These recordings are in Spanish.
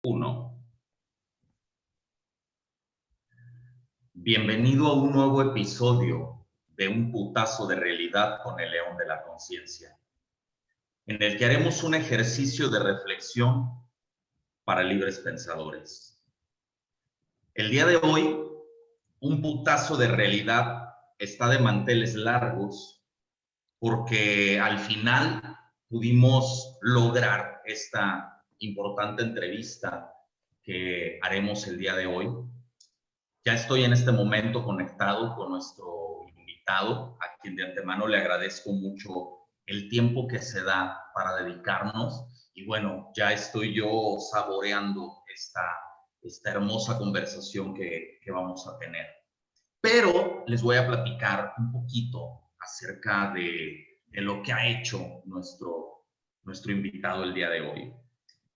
Uno. Bienvenido a un nuevo episodio de Un Putazo de Realidad con el León de la Conciencia, en el que haremos un ejercicio de reflexión para libres pensadores. El día de hoy, Un Putazo de Realidad está de manteles largos porque al final pudimos lograr esta importante entrevista que haremos el día de hoy. Ya estoy en este momento conectado con nuestro invitado, a quien de antemano le agradezco mucho el tiempo que se da para dedicarnos. Y bueno, ya estoy yo saboreando esta hermosa conversación que vamos a tener. Pero les voy a platicar un poquito acerca de lo que ha hecho nuestro invitado el día de hoy.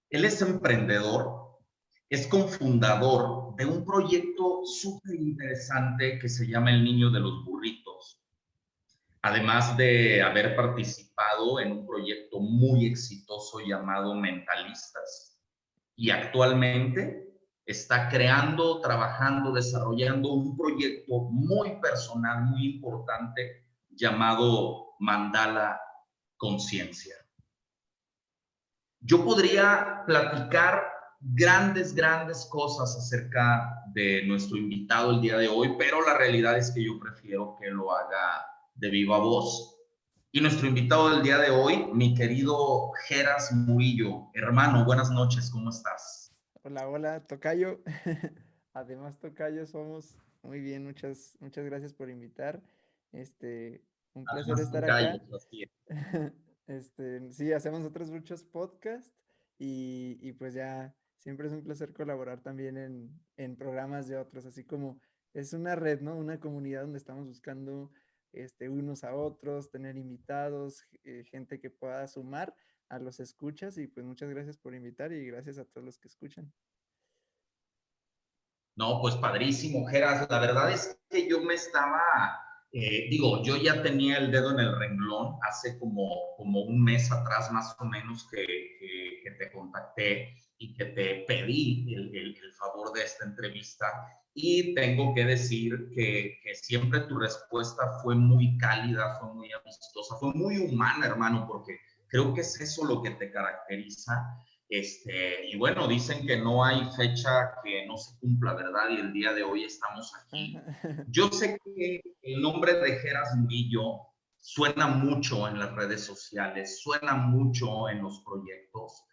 Él es emprendedor, es cofundador de un proyecto súper interesante que se llama El Niño de los Burritos, además de haber participado en un proyecto muy exitoso llamado Mentalistas. Y actualmente está creando, trabajando, desarrollando un proyecto muy personal, muy importante, llamado Mandala Conciencia. Yo podría platicar grandes cosas acerca de nuestro invitado el día de hoy, pero la realidad es que yo prefiero que lo haga de viva voz. Y nuestro invitado del día de hoy, mi querido Geras Murillo. Hermano, buenas noches, ¿cómo estás? Hola, hola, tocayo. Además, tocayo, somos muy bien, muchas gracias por invitar. Este, un placer Además, estar calles, acá. así es. Sí, hacemos otros muchos podcasts y pues ya siempre es un placer colaborar también en programas de otros, así como es una red, ¿no? Una comunidad donde estamos buscando unos a otros, tener invitados, gente que pueda sumar a los escuchas y pues muchas gracias por invitar y gracias a todos los que escuchan. No, pues padrísimo, Geras. La verdad es que yo me estaba, yo ya tenía el dedo en el renglón hace como un mes atrás más o menos que te contacté y que te pedí el favor de esta entrevista. Y tengo que decir que siempre tu respuesta fue muy cálida, fue muy amistosa, fue muy humana, hermano, porque creo que es eso lo que te caracteriza. Y bueno, dicen que no hay fecha que no se cumpla, ¿verdad? Y el día de hoy estamos aquí. Ajá. Yo sé que el nombre de Geras Murillo suena mucho en las redes sociales, suena mucho en los proyectos,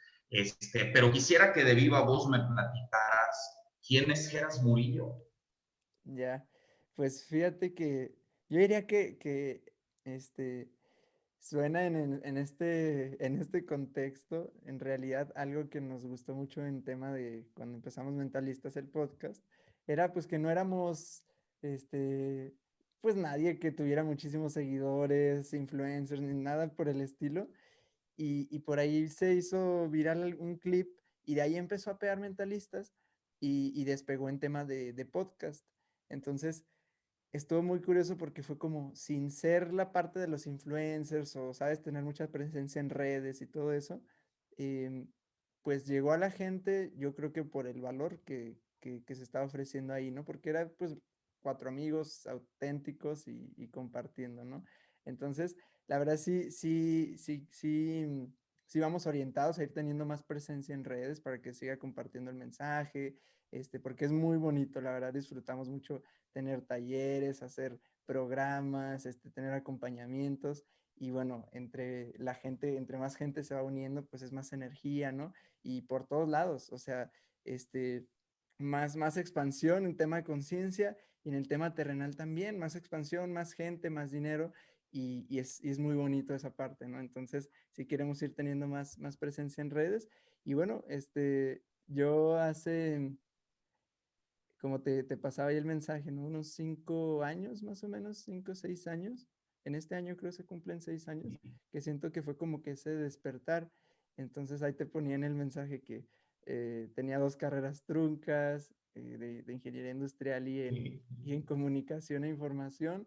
pero quisiera que de viva voz me platicaras quién es Geras Murillo. Ya, pues fíjate que yo diría que este, suena en este contexto, en realidad algo que nos gustó mucho en tema de cuando empezamos Mentalistas el podcast, era pues que no éramos, este, pues nadie que tuviera muchísimos seguidores, influencers, ni nada por el estilo, y por ahí se hizo viral un clip y de ahí empezó a pegar Mentalistas y despegó en tema de podcast. Entonces, estuvo muy curioso porque fue como sin ser la parte de los influencers o, sabes, tener mucha presencia en redes y todo eso, em, pues llegó a la gente, yo creo que por el valor que se estaba ofreciendo ahí, ¿no? Porque era pues cuatro amigos auténticos y compartiendo, ¿no? Entonces, la verdad sí vamos orientados a ir teniendo más presencia en redes para que siga compartiendo el mensaje, porque es muy bonito, la verdad disfrutamos mucho tener talleres, hacer programas, tener acompañamientos. Y bueno, entre la gente, entre más gente se va uniendo, pues es más energía, ¿no? Y por todos lados, o sea, este, más expansión en tema de conciencia y en el tema terrenal también, más expansión, más gente, más dinero. Y es muy bonito esa parte, ¿no? Entonces, si queremos ir teniendo más presencia en redes. Y bueno, yo hace como te pasaba ahí el mensaje, ¿no? Unos 5 años, más o menos, 5 o 6 años. En este año creo que se cumplen 6 años, que siento que fue como que ese despertar. Entonces ahí te ponía en el mensaje que tenía dos carreras truncas de ingeniería industrial y en comunicación e información.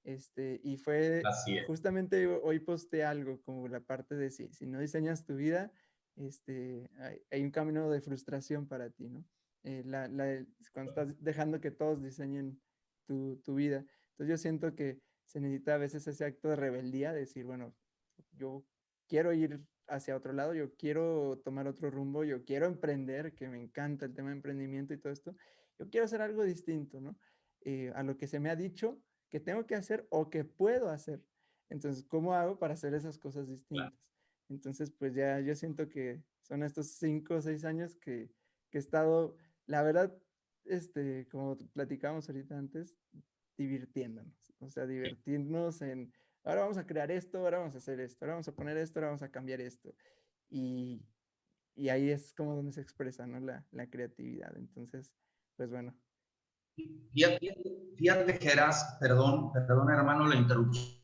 Y fue Así es. justamente hoy posté algo como la parte de si no diseñas tu vida, hay un camino de frustración para ti, ¿no? Cuando estás dejando que todos diseñen tu vida. Entonces yo siento que se necesita a veces ese acto de rebeldía, de decir, bueno, yo quiero ir hacia otro lado, yo quiero tomar otro rumbo, yo quiero emprender, que me encanta el tema de emprendimiento y todo esto, yo quiero hacer algo distinto, ¿no? A lo que se me ha dicho que tengo que hacer o que puedo hacer. Entonces, ¿cómo hago para hacer esas cosas distintas? Entonces, pues ya yo siento que son estos 5 o 6 años que he estado, la verdad, como platicábamos ahorita antes, divirtiéndonos, o sea, divertirnos en, ahora vamos a crear esto, ahora vamos a hacer esto, ahora vamos a poner esto, ahora vamos a cambiar esto. Y, y ahí es como donde se expresa, ¿no? La creatividad. Entonces, pues bueno. Fíjate, fíjate, Geras, perdón, hermano, la interrupción.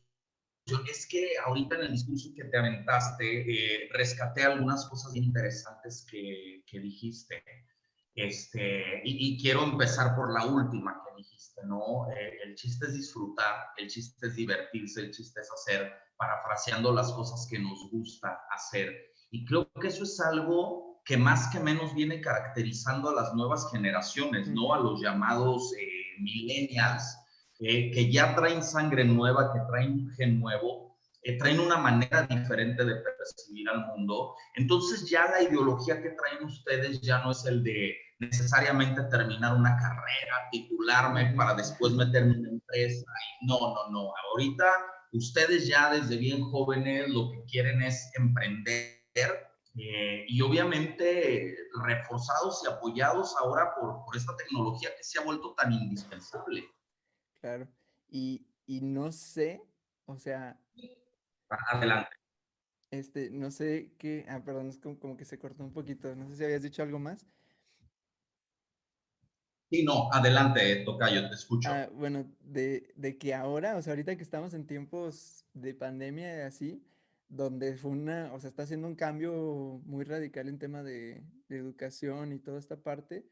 Es que ahorita en el discurso que te aventaste, rescaté algunas cosas bien interesantes que dijiste. Y quiero empezar por la última que dijiste, ¿no? El chiste es disfrutar, el chiste es divertirse, el chiste es hacer, parafraseando las cosas que nos gusta hacer. Y creo que eso es algo que más que menos viene caracterizando a las nuevas generaciones, ¿no? A los llamados millennials, que ya traen sangre nueva, que traen un gen nuevo, traen una manera diferente de percibir al mundo. Entonces ya la ideología que traen ustedes ya no es el de necesariamente terminar una carrera, titularme para después meterme en una empresa. No, no, no. Ahorita ustedes ya desde bien jóvenes lo que quieren es emprender, y obviamente reforzados y apoyados ahora por esta tecnología que se ha vuelto tan indispensable. Claro. Y no sé, o sea, Adelante. no sé qué, perdón, es como que se cortó un poquito, no sé si habías dicho algo más. Sí, no, adelante, Tocayo, te escucho. Bueno, de que ahora, o sea, ahorita que estamos en tiempos de pandemia y así, donde o sea, está haciendo un cambio muy radical en tema de educación y toda esta parte,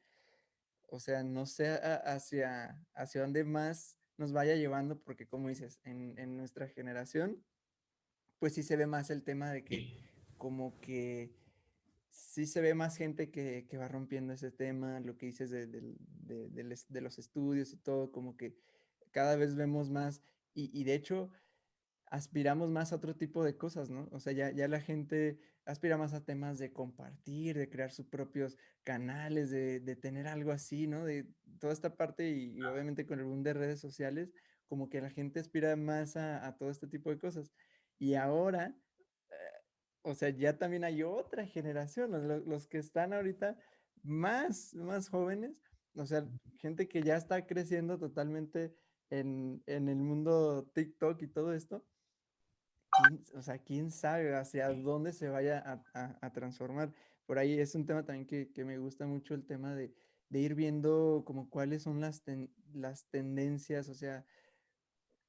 o sea, no sé hacia dónde más nos vaya llevando, porque como dices, en nuestra generación, pues sí se ve más el tema de que como que sí se ve más gente que va rompiendo ese tema, lo que dices de los estudios y todo, como que cada vez vemos más y de hecho aspiramos más a otro tipo de cosas, ¿no? O sea, ya la gente aspira más a temas de compartir, de crear sus propios canales, de tener algo así, ¿no? De toda esta parte y obviamente con el boom de redes sociales, como que la gente aspira más a todo este tipo de cosas. Y ahora, o sea, ya también hay otra generación, los que están ahorita más jóvenes, o sea, gente que ya está creciendo totalmente en el mundo TikTok y todo esto, o sea, quién sabe hacia dónde se vaya a transformar. Por ahí es un tema también que me gusta mucho el tema de ir viendo como cuáles son las tendencias, o sea,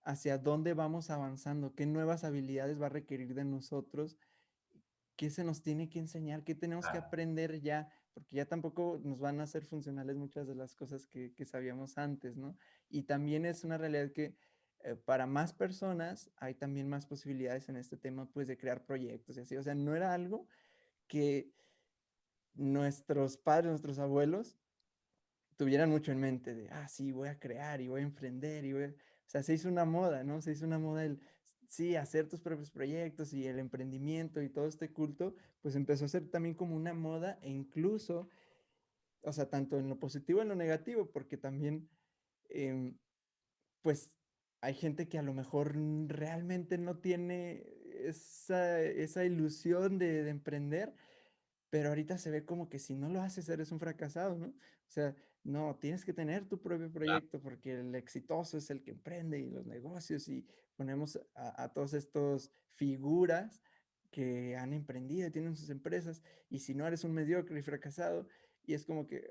hacia dónde vamos avanzando, qué nuevas habilidades va a requerir de nosotros, qué se nos tiene que enseñar, qué tenemos que aprender ya, porque ya tampoco nos van a ser funcionales muchas de las cosas que sabíamos antes, ¿no? Y también es una realidad que para más personas hay también más posibilidades en este tema, pues, de crear proyectos y así. O sea, no era algo que nuestros padres, nuestros abuelos tuvieran mucho en mente de, sí, voy a crear y voy a emprender O sea, se hizo una moda, ¿no? Se hizo una moda sí, hacer tus propios proyectos y el emprendimiento y todo este culto, pues empezó a ser también como una moda e incluso, o sea, tanto en lo positivo y en lo negativo, porque también, em, pues, hay gente que a lo mejor realmente no tiene esa ilusión de emprender, pero ahorita se ve como que si no lo haces eres un fracasado, ¿no? O sea, no, tienes que tener tu propio proyecto porque el exitoso es el que emprende y los negocios y ponemos a todos estos figuras que han emprendido y tienen sus empresas y si no eres un mediocre y fracasado y es como que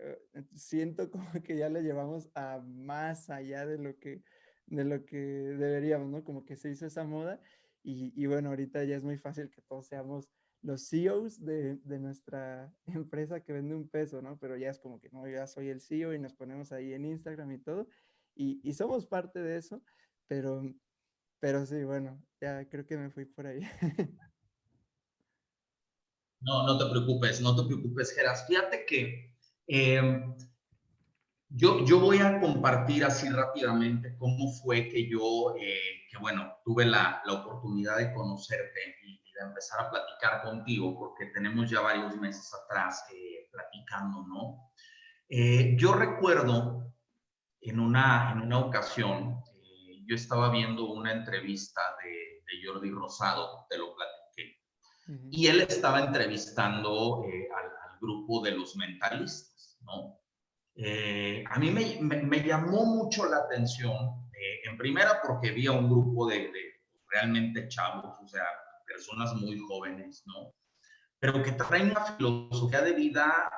siento como que ya le llevamos a más allá de lo que deberíamos, ¿no? Como que se hizo esa moda y bueno, ahorita ya es muy fácil que todos seamos los CEOs de nuestra empresa que vende un peso, ¿no? Pero ya es como que, no, yo ya soy el CEO y nos ponemos ahí en Instagram y todo, y somos parte de eso, pero, pero sí, bueno, ya creo que me fui por ahí. No, no te preocupes, Geras. Fíjate que eh, yo voy a compartir así rápidamente cómo fue que yo, que bueno, tuve la oportunidad de conocerte y de empezar a platicar contigo, porque tenemos ya varios meses atrás platicando, ¿no? Yo recuerdo en una ocasión, yo estaba viendo una entrevista de Jordi Rosado, te lo platiqué, Ujú. y él estaba entrevistando al grupo de los mentalistas, ¿no? A mí me llamó mucho la atención, en primera porque vi a un grupo de realmente chavos, o sea, personas muy jóvenes, ¿no? Pero que traen una filosofía de vida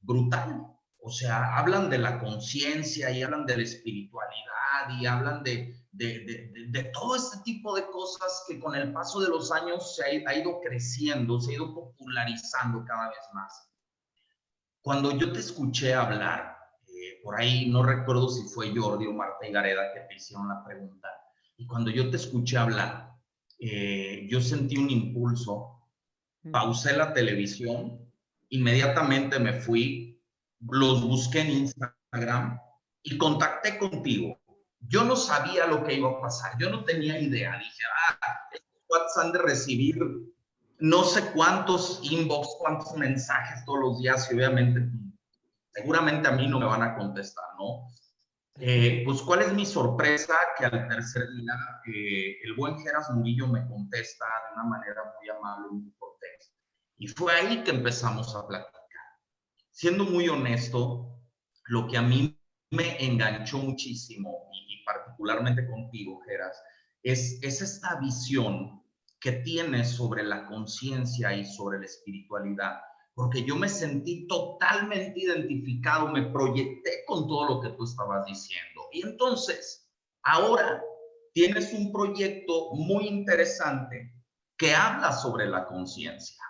brutal. O sea, hablan de la conciencia y hablan de la espiritualidad y hablan de todo este tipo de cosas que con el paso de los años se ha ido creciendo, se ha ido popularizando cada vez más. Cuando yo te escuché hablar, por ahí no recuerdo si fue Jordi o Marta Higareda que te hicieron la pregunta, y cuando yo te escuché hablar, yo sentí un impulso, Ujú. pausé la televisión, inmediatamente me fui, los busqué en Instagram y contacté contigo. Yo no sabía lo que iba a pasar, yo no tenía idea. Dije, estos han de recibir no sé cuántos inbox, cuántos mensajes todos los días y obviamente seguramente a mí no me van a contestar, ¿no? Pues cuál es mi sorpresa que al tercer día el buen Geras Murillo me contesta de una manera muy amable y muy cortés. Y fue ahí que empezamos a platicar. Siendo muy honesto, lo que a mí me enganchó muchísimo y particularmente contigo, Geras, es esta visión que tienes sobre la conciencia y sobre la espiritualidad, porque yo me sentí totalmente identificado, me proyecté con todo lo que tú estabas diciendo. Y entonces, ahora tienes un proyecto muy interesante que habla sobre la conciencia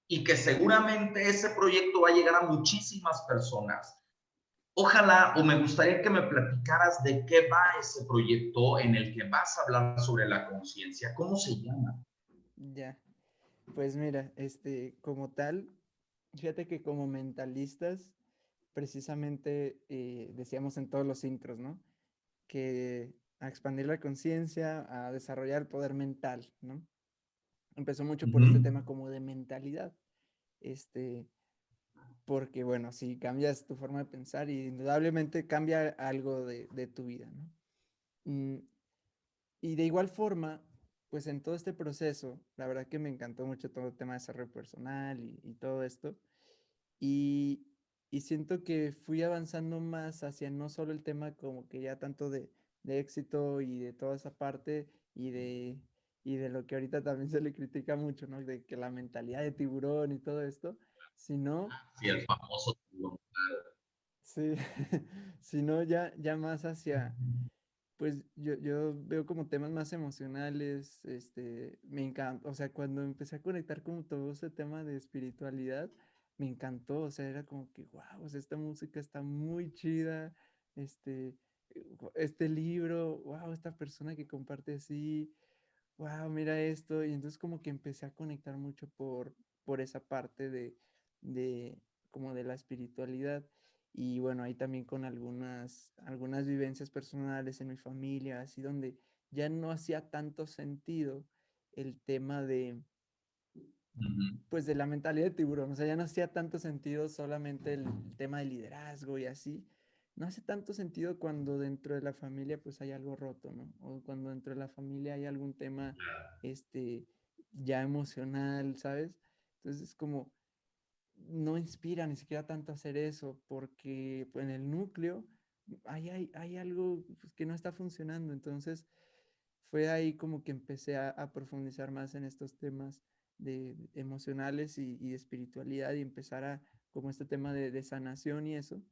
y que seguramente ese proyecto va a llegar a muchísimas personas. Ojalá o me gustaría que me platicaras de qué va ese proyecto en el que vas a hablar sobre la conciencia. ¿Cómo se llama? Ya, pues mira, como tal, fíjate que como mentalistas, precisamente decíamos en todos los intros, ¿no? Que a expandir la conciencia, a desarrollar el poder mental, ¿no? Empezó mucho Uh por este -huh. tema como de mentalidad, este, porque bueno, si cambias tu forma de pensar, indudablemente cambia algo de tu vida, ¿no? Mm, y de igual forma, pues en todo este proceso, la verdad que me encantó mucho todo el tema de desarrollo personal y todo esto. Y, y siento que fui avanzando más hacia no solo el tema como que ya tanto de éxito y de toda esa parte y y de lo que ahorita también se le critica mucho, ¿no? De que la mentalidad de tiburón y todo esto, sino, Sí, el famoso. sí, sino ya más hacia, pues yo veo como temas más emocionales, me encanta, o sea, cuando empecé a conectar como todo ese tema de espiritualidad, me encantó, o sea, era como que, wow, o sea, esta música está muy chida, este, este libro, wow, esta persona que comparte así, wow, mira esto, y entonces como que empecé a conectar mucho por esa parte de, como de la espiritualidad. Y bueno, ahí también con algunas vivencias personales en mi familia, así donde ya no hacía tanto sentido el tema Uh -huh. pues de la mentalidad de tiburón, o sea, ya no hacía tanto sentido solamente el tema del liderazgo y así. No hace tanto sentido cuando dentro de la familia pues hay algo roto, ¿no? O cuando dentro de la familia hay algún tema este ya emocional, ¿sabes? Entonces es como no inspira ni siquiera tanto a hacer eso, porque pues, en el núcleo hay algo pues, que no está funcionando. Entonces fue ahí como que empecé a profundizar más en estos temas de emocionales y de espiritualidad y empezar a como este tema de sanación y eso.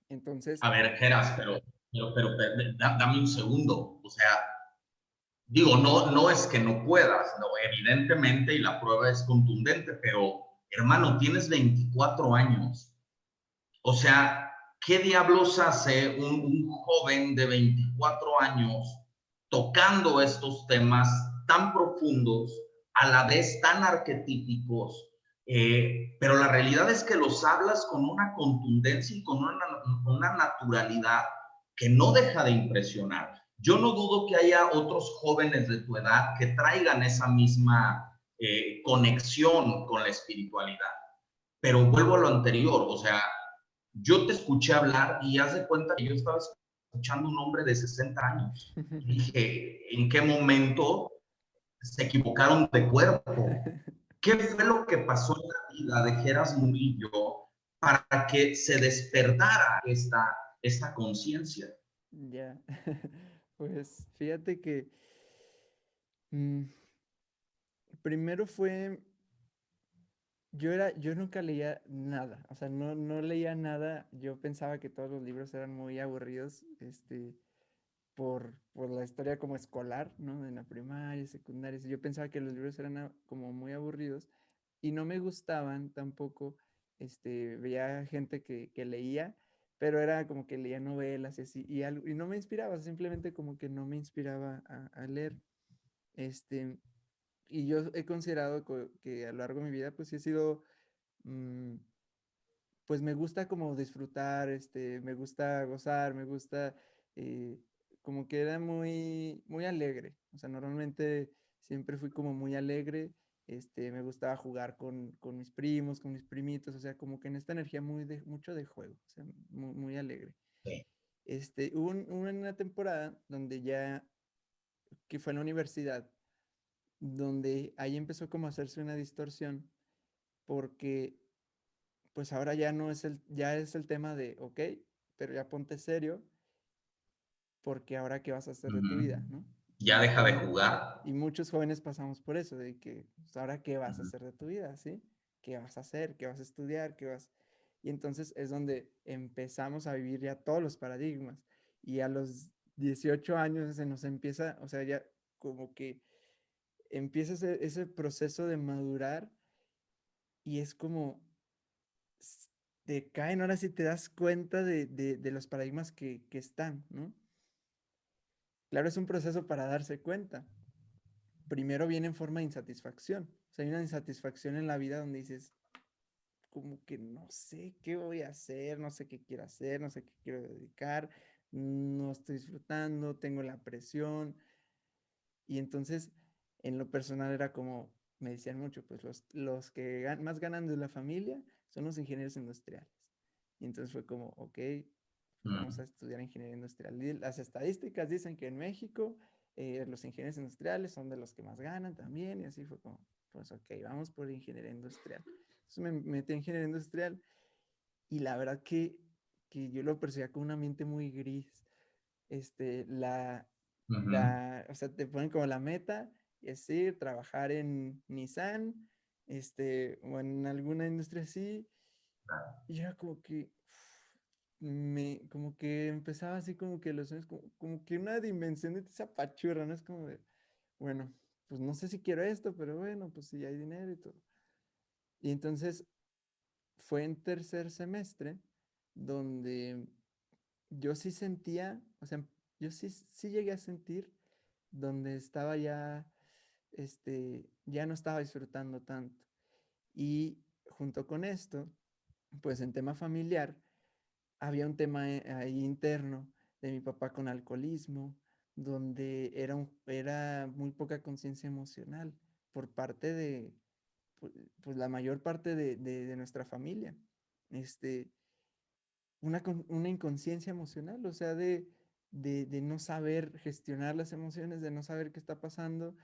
Entonces, A ver, Geras, dame un segundo. O sea, digo, no es que no puedas, no, evidentemente, y la prueba es contundente, pero hermano, tienes 24 años. O sea, ¿qué diablos hace un joven de 24 años tocando estos temas tan profundos a la vez tan arquetípicos, pero la realidad es que los hablas con una contundencia y con una naturalidad que no deja de impresionar. Yo no dudo que haya otros jóvenes de tu edad que traigan esa misma conexión con la espiritualidad, pero vuelvo a lo anterior, o sea, yo te escuché hablar y haz de cuenta que yo estaba escuchando a un hombre de 60 años. Y dije, ¿en qué momento se equivocaron de cuerpo? ¿Qué fue lo que pasó en la vida de Geras Murillo para que se despertara esta conciencia? Ya, pues fíjate que mm, primero fue, yo nunca leía nada, o sea, no leía nada, yo pensaba que todos los libros eran muy aburridos, por la historia como escolar, ¿no? En la primaria, secundaria, yo pensaba que los libros eran como muy aburridos y no me gustaban tampoco, veía gente que leía, pero era como que leía novelas y así, y no me inspiraba, simplemente como que no me inspiraba a leer, este, y yo he considerado que a lo largo de mi vida, pues sí he sido, mm, pues me gusta como disfrutar, me gusta gozar, me gusta, eh, como que era muy alegre. O sea, normalmente siempre fui como muy alegre. Me gustaba jugar con mis primos, con mis primitos, o sea, como que en esta energía mucho de juego, o sea, muy alegre. Sí. Hubo una temporada donde ya, que fue en la universidad, donde ahí empezó como a hacerse una distorsión, porque pues ahora ya no es ya es el tema de, ok, pero ya ponte serio, porque ahora qué vas a hacer de tu vida, ¿no? Ya deja de jugar. Y muchos jóvenes pasamos por eso, de que, pues, ahora qué vas a Ujú. hacer de tu vida, ¿sí? ¿Qué vas a hacer? ¿Qué vas a estudiar? ¿Qué vas? Y entonces es donde empezamos a vivir ya todos los paradigmas. Y a los 18 años se nos empieza, o sea, ya como que empieza ese proceso de madurar y es como, te caen, ahora sí te das cuenta de los paradigmas que están, ¿no? Claro, es un proceso para darse cuenta. Primero viene en forma de insatisfacción. O sea, hay una insatisfacción en la vida donde dices, como que no sé qué voy a hacer, no sé qué quiero hacer, no sé qué quiero dedicar, no estoy disfrutando, tengo la presión. Y entonces, en lo personal era como, me decían mucho, pues los que más ganan de la familia son los ingenieros industriales. Y entonces fue como, ok, pues vamos a Mm. estudiar ingeniería industrial. Y las estadísticas dicen que en México los ingenieros industriales son de los que más ganan también. Y así fue como, pues ok, vamos por ingeniería industrial. Entonces me metí en ingeniería industrial y la verdad que yo lo percibía con una mente muy gris. Este, la, Ujú. o sea, te ponen como la meta, es ir, trabajar en Nissan, o en alguna industria así, y era como que como que empezaba así como que los sueños, como que una dimensión de esa apachurra, ¿no? Es como de, bueno, pues no sé si quiero esto, pero bueno, pues sí hay dinero y todo. Y entonces fue en tercer semestre donde yo sí sentía, o sea, yo sí llegué a sentir donde estaba ya, ya no estaba disfrutando tanto. Y junto con esto, pues en tema familiar, había un tema ahí interno de mi papá con alcoholismo, donde era muy poca conciencia emocional por parte de, pues la mayor parte de nuestra familia. Este, una inconsciencia emocional, o sea, de no saber gestionar las emociones, de no saber qué está pasando,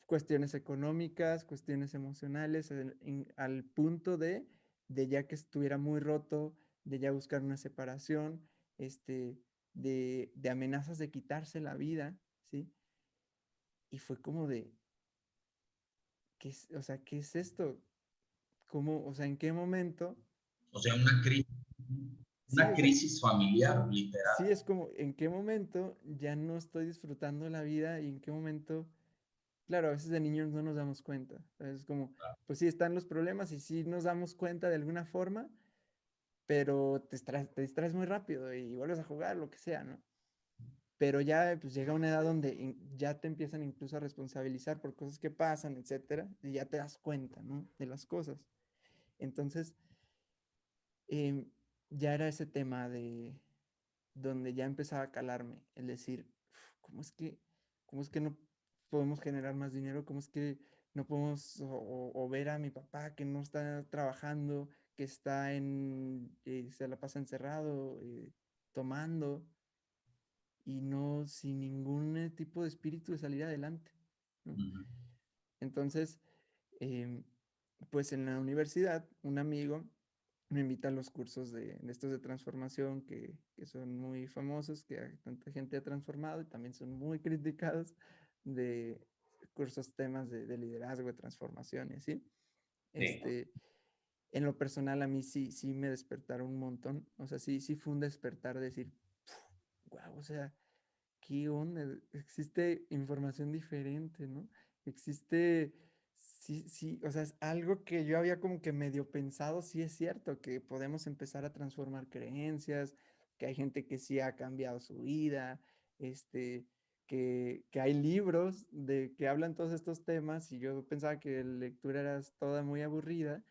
cuestiones económicas, cuestiones emocionales, al punto de ya que estuviera muy roto, de ya buscar una separación, de amenazas de quitarse la vida, ¿sí? Y fue como de, o sea, ¿qué es esto? ¿Cómo, o sea, en qué momento? O sea, Sí, una o sea, crisis familiar, literal. sí es como, ¿en qué momento ya no estoy disfrutando la vida y en qué momento? Claro, a veces de niños no nos damos cuenta. Es como, pues sí están los problemas y sí nos damos cuenta de alguna forma, pero te distraes muy rápido y vuelves a jugar, lo que sea, ¿no? pero ya pues llega una edad donde ya te empiezan incluso a responsabilizar por cosas que pasan, etcétera, y ya te das cuenta, ¿no? De las cosas. Entonces, em, ya era ese tema de donde ya empezaba a calarme, el decir, "Uf, cómo es que no podemos generar más dinero? ¿Cómo es que no podemos o ver a mi papá que no está trabajando, que está se la pasa encerrado, tomando y no sin ningún tipo de espíritu de salir adelante, ¿no?" Ujú. Entonces, em, pues en la universidad, un amigo me invita a los cursos de estos de transformación que son muy famosos, que tanta gente ha transformado y también son muy criticados, de cursos, temas de liderazgo, de transformaciones, ¿sí? Sí. Este, en lo personal a mí sí me despertaron un montón, o sea, sí fue un despertar de decir, wow, o sea, ¿qué onda? Existe información diferente, ¿no? Existe, sí, o sea, es algo que yo había como que medio pensado, sí es cierto, que podemos empezar a transformar creencias, que hay gente que sí ha cambiado su vida, este, que hay libros que hablan todos estos temas y yo pensaba que la lectura era toda muy aburrida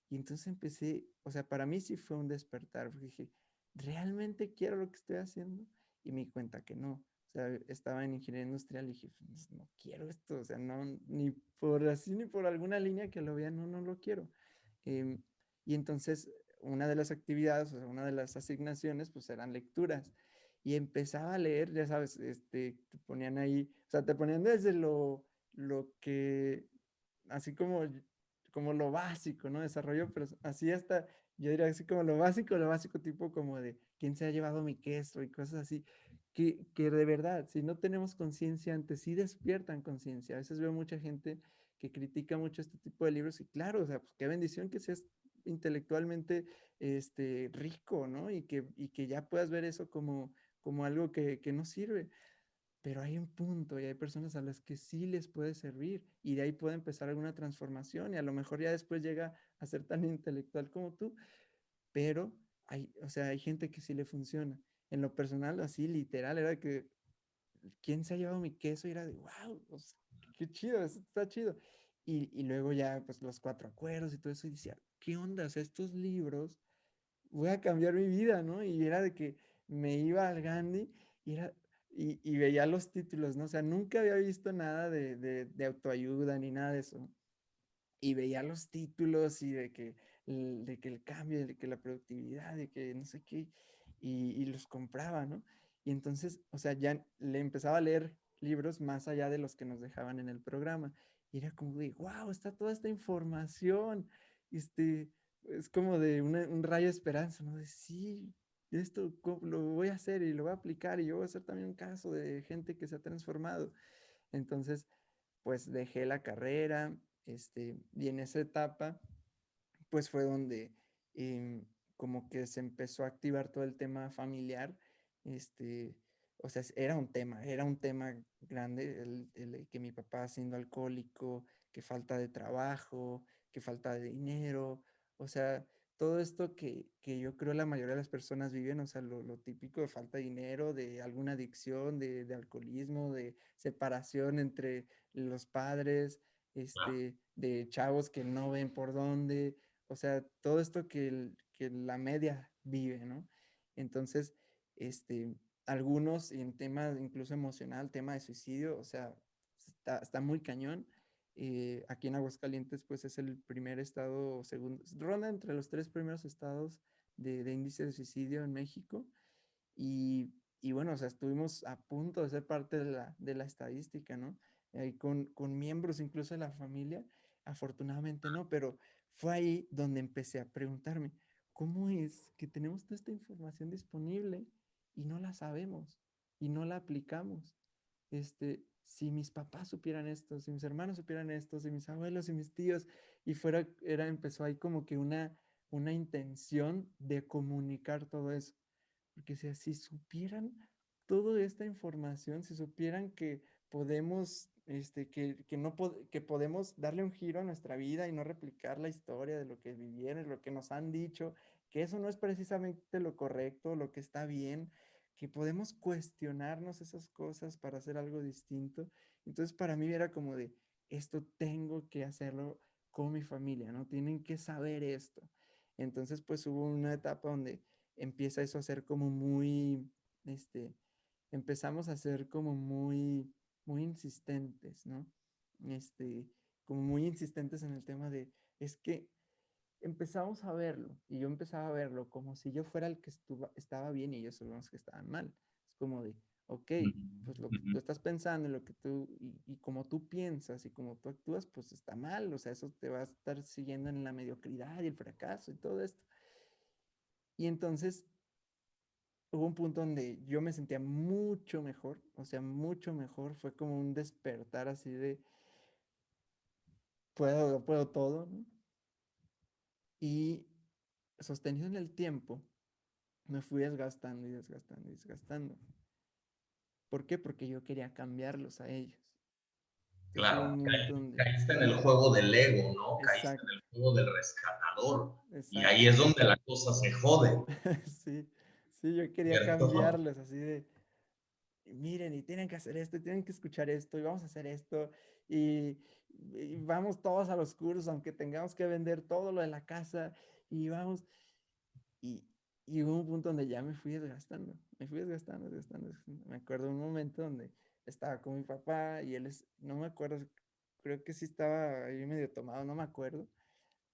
y entonces empecé, o sea, para mí sí fue un despertar, porque dije, ¿realmente quiero lo que estoy haciendo? Y me di cuenta que no. O sea, estaba en ingeniería industrial y dije, pues, no quiero esto, o sea, no, ni por así ni por alguna línea que lo vea, no lo quiero. Em, y entonces, una de las actividades, o sea, una de las asignaciones, pues eran lecturas. Y empezaba a leer, ya sabes, te ponían ahí, o sea, te ponían desde lo que, así como lo básico, ¿no? Desarrollo, pero así hasta, yo diría así como lo básico tipo como de quién se ha llevado mi queso y cosas así, que de verdad, si no tenemos conciencia antes, sí despiertan conciencia. A veces veo mucha gente que critica mucho este tipo de libros y claro, o sea, pues qué bendición que seas intelectualmente rico, ¿no? Y que ya puedas ver eso como algo que no sirve, pero hay un punto y hay personas a las que sí les puede servir y de ahí puede empezar alguna transformación y a lo mejor ya después llega a ser tan intelectual como tú, pero o sea, hay gente que sí le funciona. En lo personal, así literal, era que, ¿quién se ha llevado mi queso? Y era de, wow, pues, qué chido, eso está chido. Y luego ya, pues los cuatro acuerdos y todo eso, y decía, ¿qué onda? O sea, estos libros, voy a cambiar mi vida, ¿no? Y era de que me iba al Gandhi y era, y veía los títulos, ¿no? O sea, nunca había visto nada de autoayuda ni nada de eso. Y veía los títulos y de que el cambio, de que la productividad, de que no sé qué, y los compraba, ¿no? Y entonces, o sea, ya le empezaba a leer libros más allá de los que nos dejaban en el programa. Y era como de, wow, está toda esta información. Este, es como de un rayo de esperanza, ¿no? De sí, esto lo voy a hacer y lo voy a aplicar y yo voy a hacer también un caso de gente que se ha transformado. Entonces, pues dejé la carrera, y en esa etapa, pues fue donde como que se empezó a activar todo el tema familiar, este, o sea, era un tema grande, el que mi papá siendo alcohólico, que falta de trabajo, que falta de dinero, o sea, todo esto que yo creo la mayoría de las personas viven, o sea, lo típico de falta de dinero, de alguna adicción, de alcoholismo, de separación entre los padres, de chavos que no ven por dónde, o sea, todo esto que la media vive, ¿no? Entonces, algunos en tema incluso emocional, tema de suicidio, o sea, está muy cañón. Aquí en Aguascalientes, pues es el primer estado, segundo, ronda entre los tres primeros estados de índice de suicidio en México. Y bueno, o sea, estuvimos a punto de ser parte de la estadística, ¿no? Con miembros incluso de la familia, afortunadamente no, pero fue ahí donde empecé a preguntarme, ¿cómo es que tenemos toda esta información disponible y no la sabemos y no la aplicamos? Si mis papás supieran esto, si mis hermanos supieran esto, si mis abuelos y mis tíos, y empezó ahí como que una intención de comunicar todo eso. Porque si supieran toda esta información, si supieran que podemos, que no que podemos darle un giro a nuestra vida y no replicar la historia de lo que vivieron, lo que nos han dicho, que eso no es precisamente lo correcto, lo que está bien, que podemos cuestionarnos esas cosas para hacer algo distinto. Entonces para mí era como de, esto tengo que hacerlo con mi familia, ¿no? Tienen que saber esto. Entonces pues hubo una etapa donde empieza eso a ser como muy, este, empezamos a ser como muy, muy insistentes, ¿no? Este, como muy insistentes en el tema de, es que empezamos a verlo y yo empezaba a verlo como si yo fuera el que estaba bien y ellos son los que estaban mal. Es como de, ok, pues lo que Ujú. tú estás pensando y lo que tú, y como tú piensas y como tú actúas, pues está mal, o sea, eso te va a estar siguiendo en la mediocridad y el fracaso y todo esto. Y entonces hubo un punto donde yo me sentía mucho mejor, o sea, mucho mejor, fue como un despertar así de, puedo todo, ¿no? Y sostenido en el tiempo, me fui desgastando y desgastando y desgastando. ¿Por qué? Porque yo quería cambiarlos a ellos. Entonces hubo Claro, un momento donde, caíste en el juego del ego, ¿no? Caíste en exacto, el juego del rescatador. Y ahí exacto. es donde la cosa se jode, Sí, sí, yo quería ¿cierto? cambiarlos así de, miren, y tienen que hacer esto, y tienen que escuchar esto, y vamos a hacer esto, y, y vamos todos a los cursos, aunque tengamos que vender todo lo de la casa, y vamos, y, y hubo un punto donde ya me fui desgastando, me fui desgastando, desgastando, desgastando. Me acuerdo de un momento donde estaba con mi papá y él es, no me acuerdo, creo que sí estaba ahí medio tomado, no me acuerdo.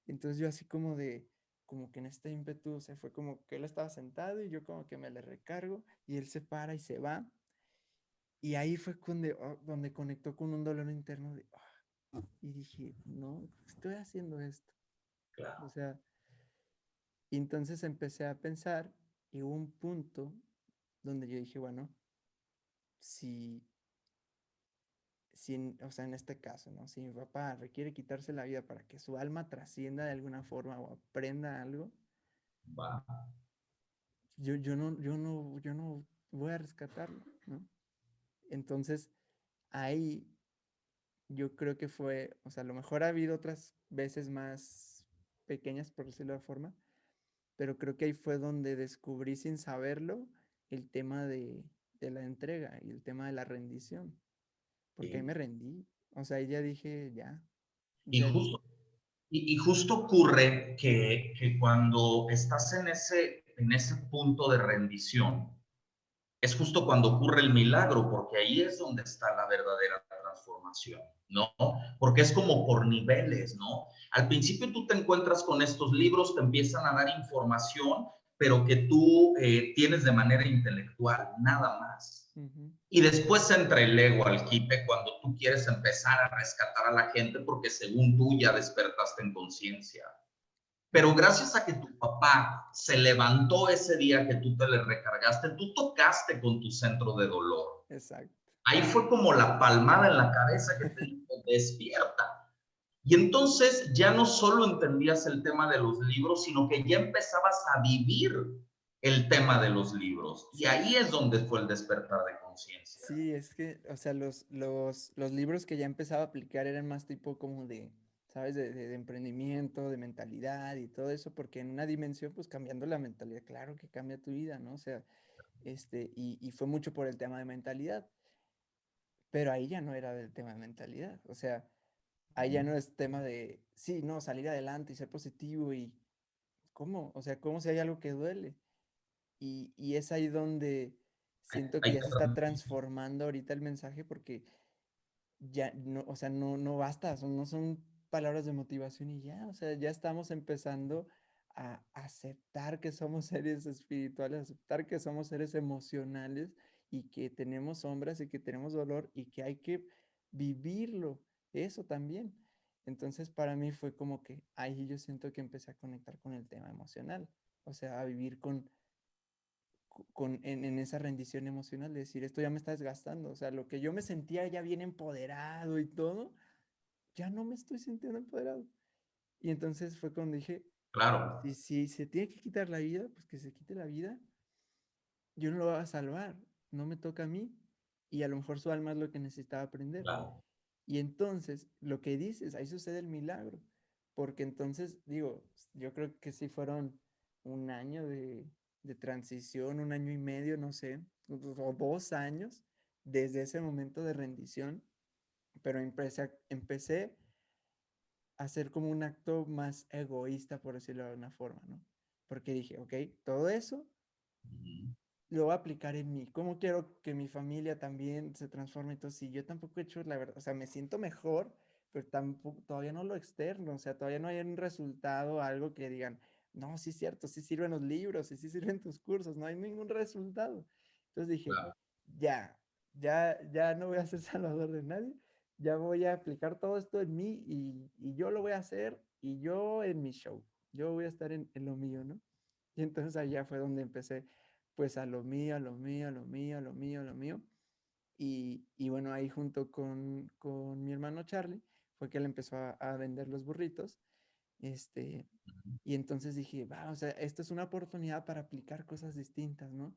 Entonces yo así como de, como que en este ímpetu, o sea, fue como que él estaba sentado y yo como que me le recargo y él se para y se va. Y ahí fue donde, donde conectó con un dolor interno de, y dije, no, estoy haciendo esto. O Claro. sea, y entonces empecé a pensar y hubo un punto donde yo dije, bueno, si, o sea, en este caso, ¿no? Si mi papá requiere quitarse la vida para que su alma trascienda de alguna forma o aprenda algo, Va. yo no voy a rescatarlo, ¿no? Entonces, ahí yo creo que fue, o sea, a lo mejor ha habido otras veces más pequeñas, por decirlo de la forma, pero creo que ahí fue donde descubrí sin saberlo el tema de la entrega y el tema de la rendición, porque ahí Sí. me rendí, o sea, ahí ya dije, ya, o Y sea, justo, y justo ocurre que cuando estás en ese punto de rendición, es justo cuando ocurre el milagro, porque ahí es donde está la verdadera transformación, ¿no? Porque es como por niveles, ¿no? Al principio tú te encuentras con estos libros, te empiezan a dar información, pero que tú tienes de manera intelectual, nada más. ujú, Y después entra el ego al quite cuando tú quieres empezar a rescatar a la gente porque según tú ya despertaste en conciencia. Pero ujú, gracias a que tu papá se levantó ese día que tú te le recargaste, tú tocaste con tu centro de dolor. exacto. Ahí fue como la palmada en la cabeza que te dijo, despierta. Y entonces ya no solo entendías el tema de los libros, sino que ya empezabas a vivir el tema de los libros. Y Sí, ahí es donde fue el despertar de conciencia. sí, es que, o sea, los libros que ya empezaba a aplicar eran más tipo como de, ¿sabes? De emprendimiento, de mentalidad y todo eso, porque en una dimensión, pues cambiando la mentalidad, claro que cambia tu vida, ¿no? O sea, y fue mucho por el tema de mentalidad, pero ahí ya no era del tema de mentalidad, o sea, ahí ya no es tema de, sí, no, salir adelante y ser positivo y, ¿cómo? O sea, ¿cómo si hay algo que duele? Y es ahí donde siento que Hay ya que se está transformando ahorita el mensaje porque ya no, o sea, no basta, no son palabras de motivación y ya, o sea, ya estamos empezando a aceptar que somos seres espirituales, aceptar que somos seres emocionales y que tenemos sombras y que tenemos dolor y que hay que vivirlo, eso también. Entonces, para mí fue como que ahí yo siento que empecé a conectar con el tema emocional, o sea, a vivir en esa rendición emocional, de decir, esto ya me está desgastando, o sea, lo que yo me sentía ya bien empoderado y todo, ya no me estoy sintiendo empoderado. Y entonces fue cuando dije, claro, si se tiene que quitar la vida, pues que se quite la vida, yo no lo voy a salvar, no me toca a mí, y a lo mejor su alma es lo que necesitaba aprender. claro. Y entonces, lo que dices, ahí sucede el milagro, porque entonces, digo, yo creo que sí fueron un año de transición, 1 año y medio, no sé, o 2 años, desde ese momento de rendición, pero empecé a hacer como un acto más egoísta, por decirlo de alguna forma, ¿no? Porque dije, ok, todo eso Ujú. lo voy a aplicar en mí. ¿Cómo quiero que mi familia también se transforme? Entonces, si yo tampoco he hecho la verdad, o sea, me siento mejor, pero tampoco, todavía no lo externo, o sea, todavía no hay un resultado, algo que digan, no, sí es cierto, sí sirven los libros, y sí sirven tus cursos, no hay ningún resultado. Entonces dije, Claro. ya, ya no voy a ser salvador de nadie, ya voy a aplicar todo esto en mí y yo lo voy a hacer y yo en mi show, yo voy a estar en lo mío, ¿no? Y entonces allá fue donde empecé pues a lo mío, a lo mío, a lo mío, a lo mío, a lo mío. Y bueno, ahí junto con mi hermano Charlie fue que él empezó a vender los burritos. Este, y entonces dije, va, o sea, esto es una oportunidad para aplicar cosas distintas, ¿no?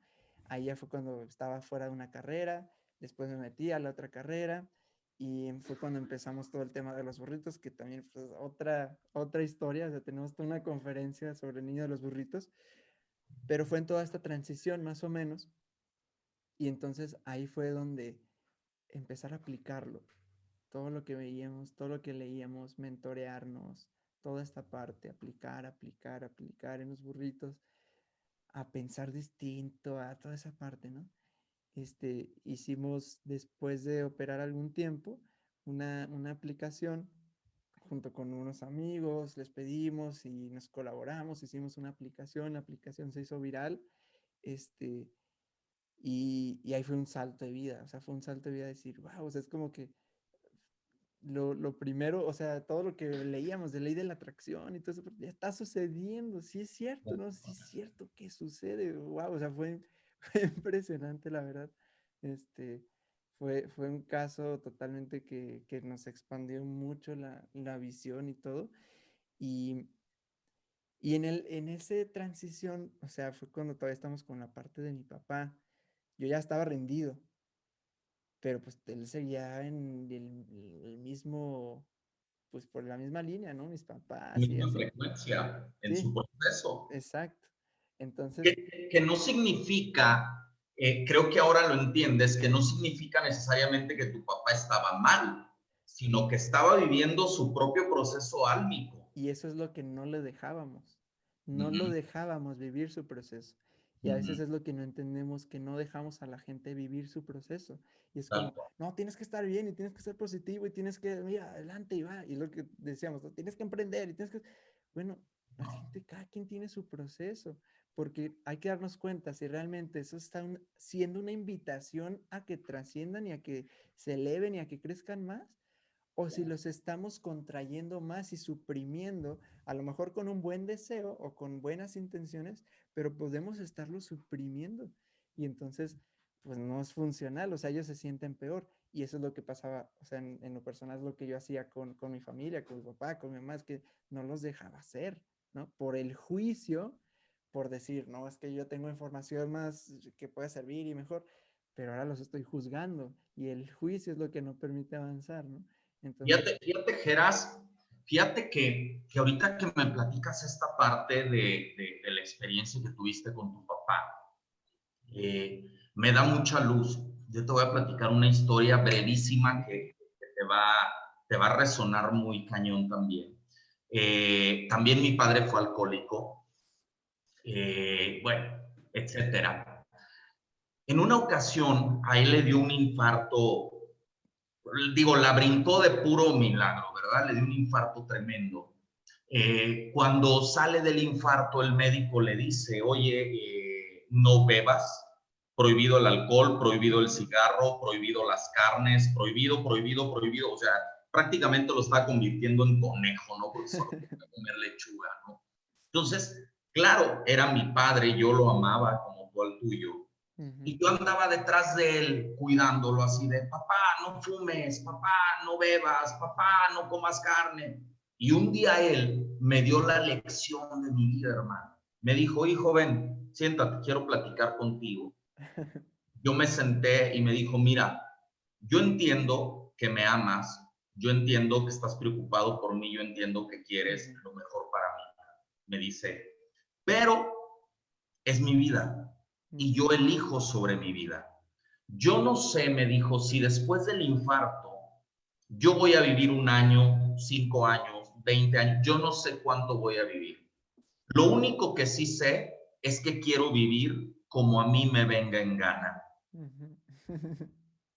Ahí ya fue cuando estaba fuera de una carrera, después me metí a la otra carrera y fue cuando empezamos todo el tema de los burritos, que también fue otra historia, o sea, tenemos toda una conferencia sobre el niño de los burritos, pero fue en toda esta transición más o menos, y entonces ahí fue donde empezar a aplicarlo, todo lo que veíamos, todo lo que leíamos, mentorearnos, toda esta parte, aplicar, aplicar, aplicar en los burritos, a pensar distinto, a toda esa parte, ¿no? Hicimos después de operar algún tiempo una aplicación junto con unos amigos, les pedimos y nos colaboramos, hicimos una aplicación, la aplicación se hizo viral, este, y ahí fue un salto de vida, o sea, fue un salto de vida decir, wow, o sea, es como que lo primero, o sea, todo lo que leíamos de ley de la atracción y todo eso, ya está sucediendo, sí es cierto, ¿no? Sí es cierto que sucede, wow, o sea, fue impresionante, la verdad. Este, fue un caso totalmente que nos expandió mucho la visión y todo. Y, y en ese transición, o sea, fue cuando todavía estamos con la parte de mi papá. Yo ya estaba rendido, pero pues él seguía en el mismo, pues por la misma línea, ¿no? Mis papás y Misma así. frecuencia en Sí, su proceso. exacto. Entonces, Que no significa, creo que ahora lo entiendes, que no significa necesariamente que tu papá estaba mal, sino que estaba viviendo su propio proceso álmico. y eso es lo que no le dejábamos. No lo Ujú, dejábamos vivir su proceso. Y a veces ujú, es lo que no entendemos, que no dejamos a la gente vivir su proceso. Y es tal como, cual. no, tienes que estar bien y tienes que ser positivo y tienes que, mira, adelante y va. Y lo que decíamos, ¿no? Tienes que emprender y tienes que... Bueno, la gente, cada quien tiene su proceso, porque hay que darnos cuenta si realmente eso está siendo una invitación a que trasciendan y a que se eleven y a que crezcan más, o si los estamos contrayendo más y suprimiendo, a lo mejor con un buen deseo o con buenas intenciones, pero podemos estarlo suprimiendo. Y entonces, pues no es funcional, o sea, ellos se sienten peor. Y eso es lo que pasaba, o sea, en lo personal es lo que yo hacía con mi familia, con mi papá, con mi mamá, es que no los dejaba hacer, ¿no? Por el juicio, por decir, no, es que yo tengo información más que puede servir y mejor, pero ahora los estoy juzgando y el juicio es lo que no permite avanzar, ¿no? Entonces, Fíjate, Geras, fíjate que ahorita que me platicas esta parte de la experiencia que tuviste con tu papá, me da mucha luz. Yo te voy a platicar una historia brevísima que te va a resonar muy cañón también. También mi padre fue alcohólico, bueno, etcétera. En una ocasión a él le dio un infarto, digo, la brincó de puro milagro, ¿verdad? Le dio un infarto tremendo. Cuando sale del infarto, el médico le dice, oye, no bebas, prohibido el alcohol, prohibido el cigarro, prohibido las carnes, prohibido, prohibido, prohibido, o sea, prácticamente lo está convirtiendo en conejo, ¿no? Porque solo podía comer lechuga, ¿no? Entonces, claro, era mi padre, yo lo amaba como tú al tuyo, ujú, y yo andaba detrás de él cuidándolo así de, papá, no fumes, papá, no bebas, papá, no comas carne. Y un día él me dio la lección de mi vida, hermano. Me dijo, hijo, ven, siéntate, quiero platicar contigo. Yo me senté y me dijo, mira, yo entiendo que me amas, yo entiendo que estás preocupado por mí, yo entiendo que quieres ujú, lo mejor para mí. Me dice, pero es mi vida y yo elijo sobre mi vida. Yo no sé, me dijo, si después del infarto yo voy a vivir 1 año, 5 años, 20 años, yo no sé cuánto voy a vivir. Lo único que sí sé es que quiero vivir como a mí me venga en gana.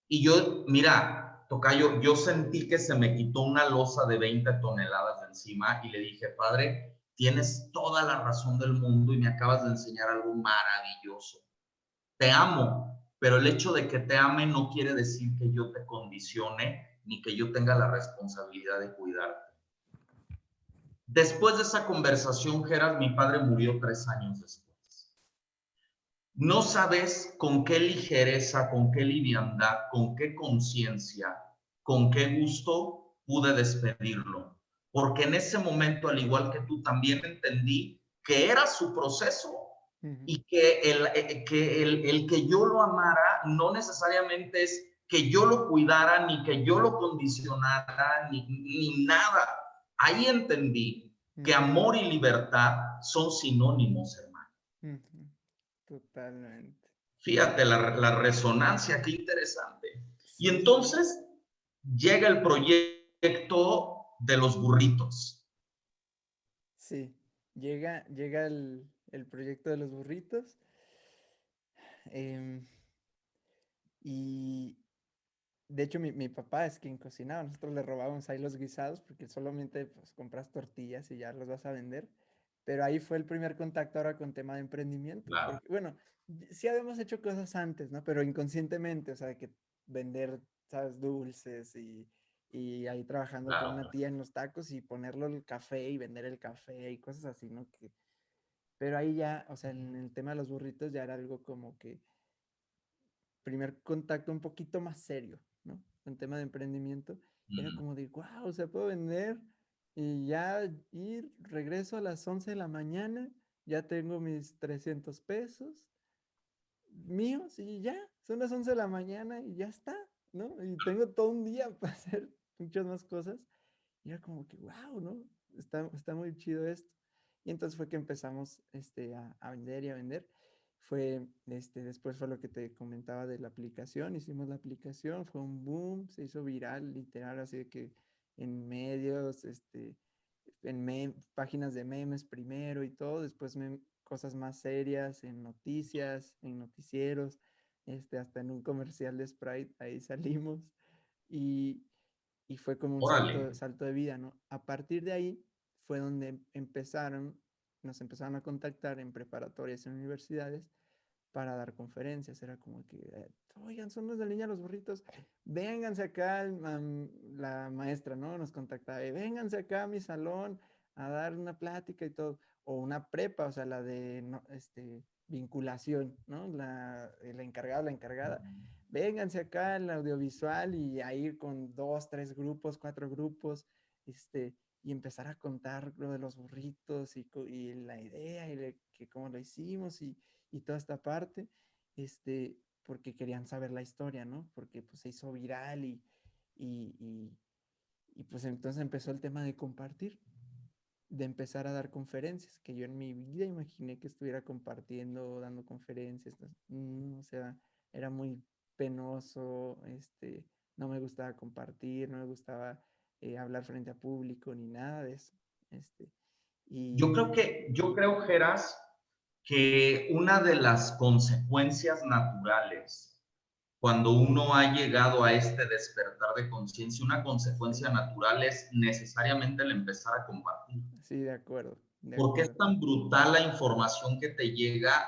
Y yo, mira, tocayo, yo sentí que se me quitó una losa de 20 toneladas de encima y le dije, padre, tienes toda la razón del mundo y me acabas de enseñar algo maravilloso. Te amo, pero el hecho de que te ame no quiere decir que yo te condicione ni que yo tenga la responsabilidad de cuidarte. Después de esa conversación, Gerard, mi padre murió 3 años después. No sabes con qué ligereza, con qué liviandad, con qué conciencia, con qué gusto pude despedirlo. Porque en ese momento, al igual que tú, también entendí que era su proceso y que el que yo lo amara no necesariamente es que yo lo cuidara, ni que yo lo condicionara, ni nada. Ahí entendí que amor y libertad son sinónimos, hermano. Totalmente. Fíjate la resonancia, qué interesante. Y Sí, entonces llega el proyecto de los burritos. sí. Llega el proyecto de los burritos. em, y de hecho mi papá es quien cocinaba. Nosotros le robábamos ahí los guisados porque solamente pues, compras tortillas y ya los vas a vender. Pero ahí fue el primer contacto ahora con tema de emprendimiento. Claro, Porque, bueno, sí habíamos hecho cosas antes, ¿no? Pero inconscientemente, o sea, que vender, ¿sabes? Dulces y ahí trabajando con claro, una tía en los tacos y ponerlo el café y vender el café y cosas así, ¿no? Pero ahí ya, o sea, en el tema de los burritos ya era algo como que primer contacto un poquito más serio, ¿no? En tema de emprendimiento. Y era como de, wow, se puede vender y ya ir, regreso a las 11 de la mañana, ya tengo mis 300 pesos míos y ya, son las 11 de la mañana y ya está, ¿no? Y tengo todo un día para hacer muchas más cosas. Y era como que, wow, ¿no? Está muy chido esto. Y entonces fue que empezamos a vender y a vender. Después fue lo que te comentaba de la aplicación. Hicimos la aplicación, fue un boom, se hizo viral, literal, así de que en medios, páginas de memes primero y todo, después cosas más serias, en noticias, en noticieros, hasta en un comercial de Sprite, ahí salimos. Y, y fue como un órale. salto de vida, ¿no? A partir de ahí fue donde nos empezaron a contactar en preparatorias en universidades para dar conferencias. Era como que, oigan, son los de Niña los Burritos, vénganse acá, la maestra, ¿no? Nos contactaba, vénganse acá a mi salón a dar una plática y todo. O una prepa, o sea, la de no, vinculación, ¿no? El encargado, la encargada. Vénganse acá al audiovisual y ahí con 2, 3 grupos, 4 grupos, y empezar a contar lo de los burritos y la idea que cómo lo hicimos y toda esta parte, porque querían saber la historia, ¿no? Porque pues se hizo viral y, y, y pues entonces empezó el tema de compartir, de empezar a dar conferencias, que yo en mi vida imaginé que estuviera compartiendo, dando conferencias, o sea, era muy penoso, no me gustaba compartir, no me gustaba hablar frente a público ni nada de eso, este, y Yo creo, Geras, que una de las consecuencias naturales cuando uno ha llegado a este despertar de conciencia, una consecuencia natural es necesariamente el empezar a compartir. sí, de acuerdo, de Porque es acuerdo. tan brutal la información que te llega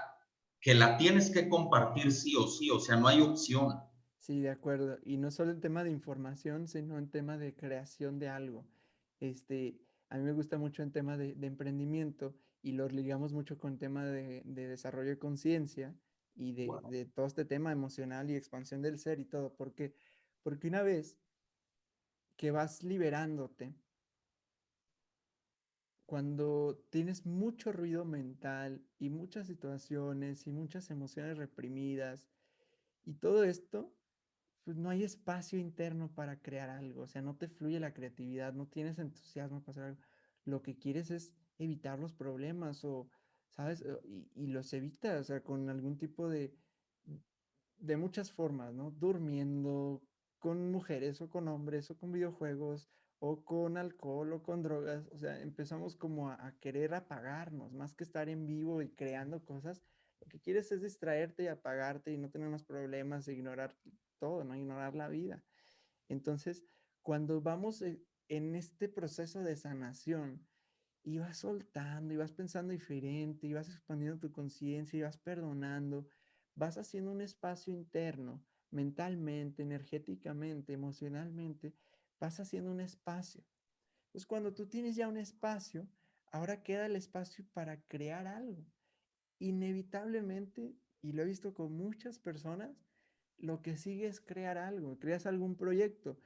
que la tienes que compartir sí o sí, o sea, no hay opción. Sí, de acuerdo. Y no solo el tema de información, sino en tema de creación de algo. Este, a mí me gusta mucho el tema de emprendimiento y lo ligamos mucho con el tema de desarrollo de conciencia y Wow. de todo este tema emocional y expansión del ser y todo. Porque una vez que vas liberándote, cuando tienes mucho ruido mental y muchas situaciones y muchas emociones reprimidas y todo esto, pues no hay espacio interno para crear algo, o sea, no te fluye la creatividad, no tienes entusiasmo para hacer algo. Lo que quieres es evitar los problemas ¿sabes? Y los evita, o sea, con algún tipo de muchas formas, ¿no? Durmiendo, con mujeres o con hombres o con videojuegos o con alcohol o con drogas. O sea, empezamos como a querer apagarnos, más que estar en vivo y creando cosas. Lo que quieres es distraerte y apagarte y no tener más problemas e ignorar todo, ¿no? Ignorar la vida. Entonces, cuando vamos en este proceso de sanación, y vas soltando y vas pensando diferente y vas expandiendo tu conciencia y vas perdonando, vas haciendo un espacio interno, mentalmente, energéticamente, emocionalmente, vas haciendo un espacio. Pues cuando tú tienes ya un espacio, ahora queda el espacio para crear algo. Inevitablemente, y lo he visto con muchas personas, lo que sigue es crear algo, creas algún proyecto,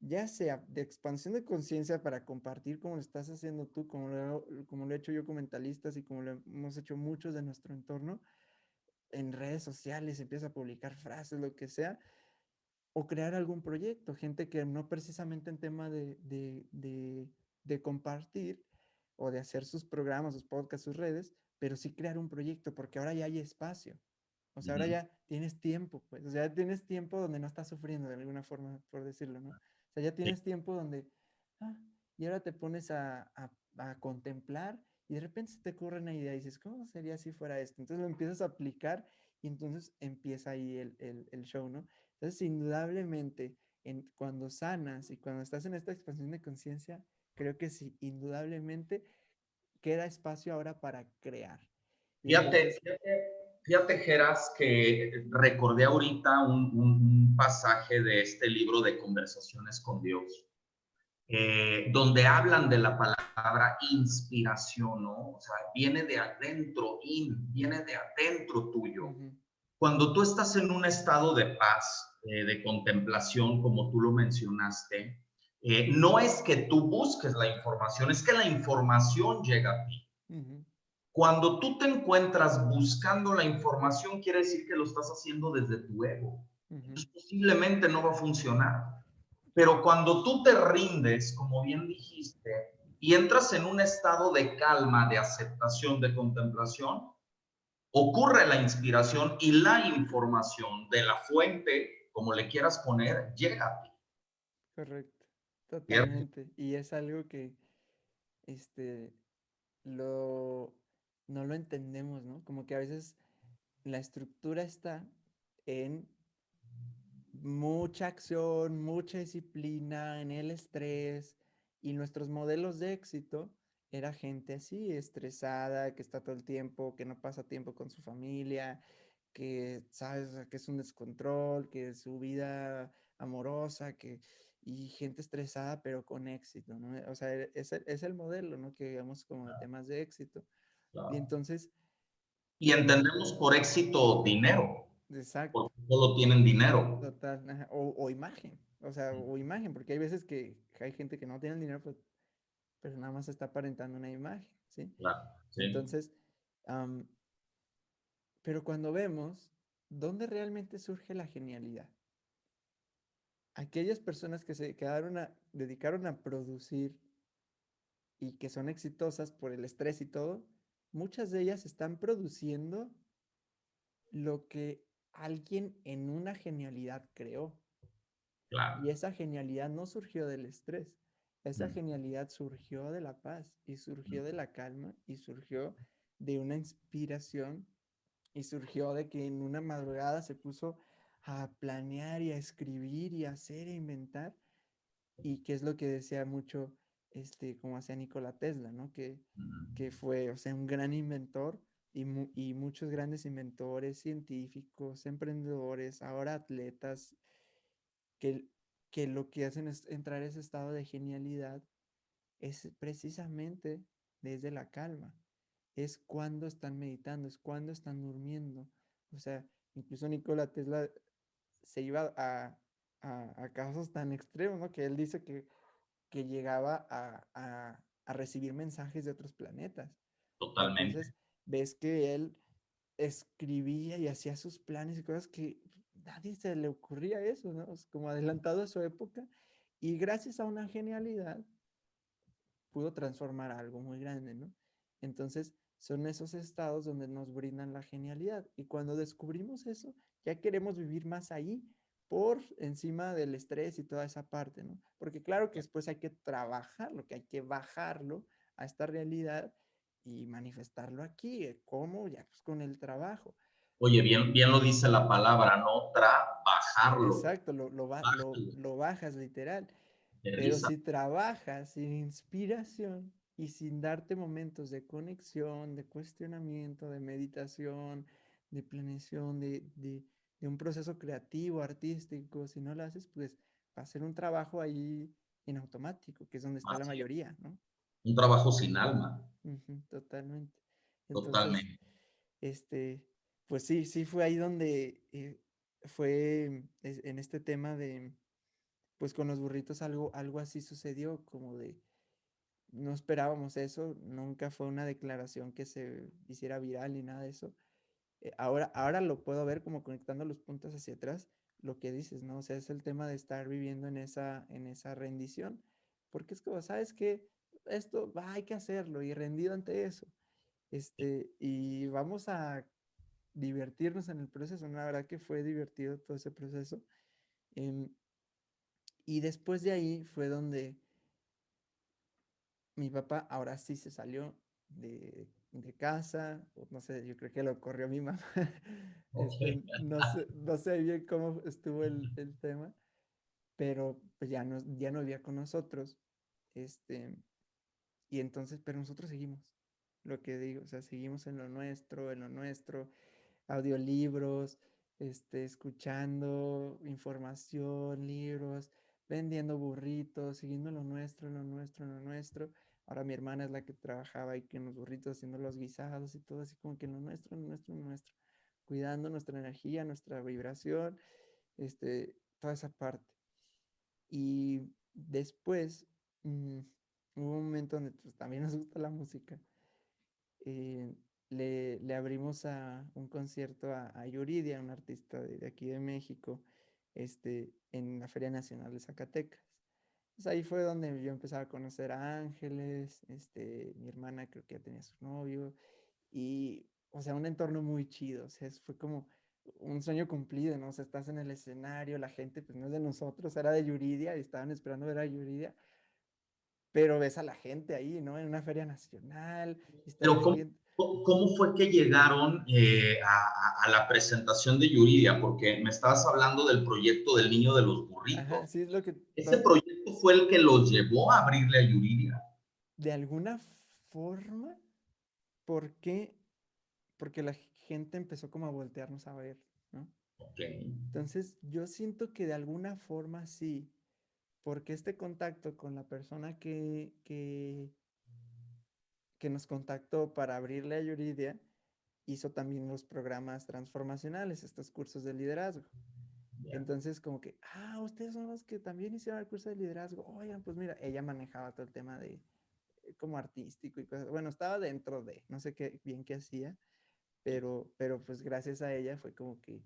ya sea de expansión de conciencia para compartir como lo estás haciendo tú, como lo he hecho yo con mentalistas y como lo hemos hecho muchos de nuestro entorno, en redes sociales, empieza a publicar frases, lo que sea, o crear algún proyecto, gente que no precisamente en tema de compartir o de hacer sus programas, sus podcasts, sus redes, pero sí crear un proyecto, porque ahora ya hay espacio. O sea, ahora Ujú. ya tienes tiempo, pues. O sea, ya tienes tiempo donde no estás sufriendo de alguna forma, por decirlo, ¿no? O sea, ya Sí. tienes tiempo donde, ah, y ahora te pones a contemplar y de repente se te ocurre una idea y dices, ¿cómo sería si fuera esto? Entonces lo empiezas a aplicar y entonces empieza ahí el show, ¿no? Entonces, indudablemente, cuando sanas y cuando estás en esta expansión de conciencia, creo que sí, indudablemente queda espacio ahora para crear. Y Fíjate, entonces, fíjate, fíjate, Geras, que recordé ahorita un pasaje de este libro de Conversaciones con Dios, donde hablan de la palabra inspiración, ¿no? O sea, viene de adentro, viene de adentro tuyo. ujú, Cuando tú estás en un estado de paz, de contemplación, como tú lo mencionaste, no es que tú busques la información, es que la información llega a ti. ujú, Cuando tú te encuentras buscando la información, quiere decir que lo estás haciendo desde tu ego. ujú, Entonces posiblemente no va a funcionar. Pero cuando tú te rindes, como bien dijiste, y entras en un estado de calma, de aceptación, de contemplación, ocurre la inspiración y la información de la fuente, como le quieras poner, llega a ti. correcto, ¿Cierto? totalmente. Y es algo que, este, lo, no lo entendemos, ¿no? Como que a veces la estructura está en mucha acción, mucha disciplina, en el estrés y nuestros modelos de éxito era gente así, estresada, que está todo el tiempo, que no pasa tiempo con su familia, que sabes, o sea, que es un descontrol, que su vida amorosa, que y gente estresada pero con éxito, ¿no? O sea, es el modelo, ¿no? Que digamos como de temas de éxito. Y Claro. entonces, Y en, entendemos por éxito dinero, exacto. porque solo tienen dinero. Total, ajá, o imagen, o sea, o imagen, porque hay veces que hay gente que no tiene el dinero, pues, pero nada más está aparentando una imagen, ¿sí? Claro, sí, Entonces, am, pero cuando vemos dónde realmente surge la genialidad, aquellas personas que se dedicaron a producir y que son exitosas por el estrés y todo, muchas de ellas están produciendo lo que alguien en una genialidad creó. Y claro. esa genialidad no surgió del estrés, esa Mm, genialidad surgió de la paz y mm, surgió de la calma y surgió de una inspiración y surgió de que en una madrugada se puso a planear y a escribir y a hacer e inventar y que es lo que decía mucho, como hacía Nikola Tesla, ¿no? Que mm. fue, o sea, un gran inventor y muchos grandes inventores, científicos, emprendedores, ahora atletas que, que lo que hacen es entrar a ese estado de genialidad es precisamente desde la calma. Es cuando están meditando, es cuando están durmiendo. O sea, incluso Nikola Tesla se iba a casos tan extremos, ¿no? Que él dice que llegaba a recibir mensajes de otros planetas. Y Totalmente. entonces ves que él escribía y hacía sus planes y cosas que nadie se le ocurría eso, ¿no? Es como adelantado a su época y gracias a una genialidad pudo transformar algo muy grande, ¿no? Entonces, son esos estados donde nos brindan la genialidad. Y cuando descubrimos eso, ya queremos vivir más ahí por encima del estrés y toda esa parte, ¿no? Porque claro que después hay que trabajarlo, que hay que bajarlo a esta realidad y manifestarlo aquí. ¿Cómo? Ya pues con el trabajo. Oye, bien, bien lo dice la palabra, no trabajarlo, Exacto, bájalo, lo bajas literal. Pero aterriza si trabajas sin inspiración y sin darte momentos de conexión, de cuestionamiento, de meditación, de planeación, de un proceso creativo, artístico, si no lo haces, pues va a ser un trabajo ahí en automático, que es donde está la así, mayoría, ¿no? un trabajo sin alma, Ujú, totalmente. Entonces, totalmente. este, pues sí, sí fue ahí donde fue en este tema de, pues con los burritos algo así sucedió, como de, no esperábamos eso, nunca fue una declaración que se hiciera viral ni nada de eso. Ahora lo puedo ver como conectando los puntos hacia atrás, lo que dices, ¿no? O sea, es el tema de estar viviendo en esa rendición, porque es como, ¿sabes qué? Esto hay que hacerlo y rendido ante eso. Y vamos a divertirnos en el proceso, ¿no? La verdad que fue divertido todo ese proceso. Em, y después de ahí fue donde mi papá ahora sí se salió de casa, o no sé, yo creo que lo corrió mi mamá. Ok. No sé bien cómo estuvo el tema, pero pues ya no vivía con nosotros. Este, y entonces, pero nosotros seguimos, lo que digo, o sea, seguimos en lo nuestro, audiolibros, escuchando información, libros, vendiendo burritos, siguiendo lo nuestro, en lo nuestro, en lo nuestro. Ahora mi hermana es la que trabajaba ahí en los burritos, haciendo los guisados y todo así como que en lo nuestro, en lo nuestro, en lo nuestro. Cuidando nuestra energía, nuestra vibración, toda esa parte. Y después hubo un momento donde pues, también nos gusta la música. eh, le abrimos a un concierto a Yuridia, un artista de aquí de México, en la Feria Nacional de Zacatecas. Pues ahí fue donde yo empezaba a conocer a Ángeles, mi hermana creo que ya tenía su novio, y, o sea, un entorno muy chido, o sea, fue como un sueño cumplido, ¿no? O sea, estás en el escenario, la gente, pues no es de nosotros, era de Yuridia, y estaban esperando ver a Yuridia, pero ves a la gente ahí, ¿no? En una feria nacional, y está la Pero gente. ¿cómo fue que llegaron a la presentación de Yuridia? Porque me estabas hablando del proyecto del niño de los Ajá, burritos. sí es lo que ¿Ese proyecto fue el que los llevó a abrirle a Yuridia? de alguna forma, ¿por qué? Porque la gente empezó como a voltearnos a ver, ¿no? Ok, Entonces, yo siento que de alguna forma sí, porque este contacto con la persona que nos contactó para abrirle a Yuridia, hizo también los programas transformacionales, estos cursos de liderazgo. ya. Entonces, como que, ustedes son los que también hicieron el curso de liderazgo. Oigan, pues mira, ella manejaba todo el tema de como artístico y cosas. Bueno, estaba dentro de, no sé qué bien qué hacía, pero pues gracias a ella fue como que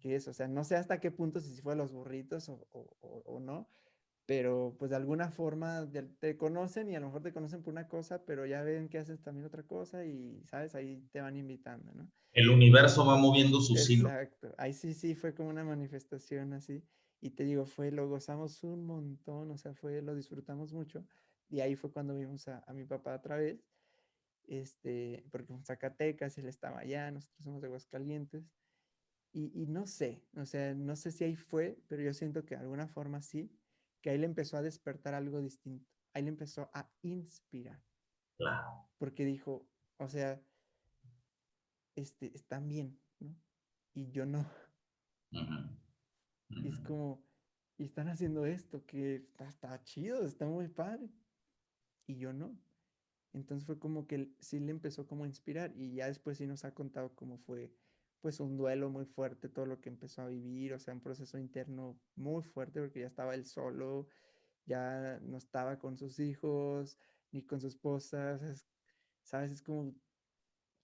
eso, o sea, no sé hasta qué punto si fue a los burritos o no, pero pues de alguna forma te conocen y a lo mejor te conocen por una cosa, pero ya ven que haces también otra cosa y, ¿sabes? Ahí te van invitando, ¿no? El universo va moviendo sus hilos. Exacto, ahí sí, sí, fue como una manifestación así. Y te digo, lo gozamos un montón, o sea, lo disfrutamos mucho. Y ahí fue cuando vimos a mi papá otra vez, porque fue en Zacatecas, él estaba allá, nosotros somos de Aguascalientes. Y no sé, o sea, no sé si ahí fue, pero yo siento que de alguna forma sí, que ahí le empezó a despertar algo distinto. Ahí le empezó a inspirar, Claro. porque dijo, o sea, están bien, ¿no? Y yo no. Ujú, Y es ujú. como, y están haciendo esto, que está chido, está muy padre. Y yo no. Entonces fue como que sí le empezó como a inspirar y ya después sí nos ha contado cómo fue pues un duelo muy fuerte, todo lo que empezó a vivir, o sea, un proceso interno muy fuerte porque ya estaba él solo, ya no estaba con sus hijos ni con su esposa, o sea, ¿sabes? Es como,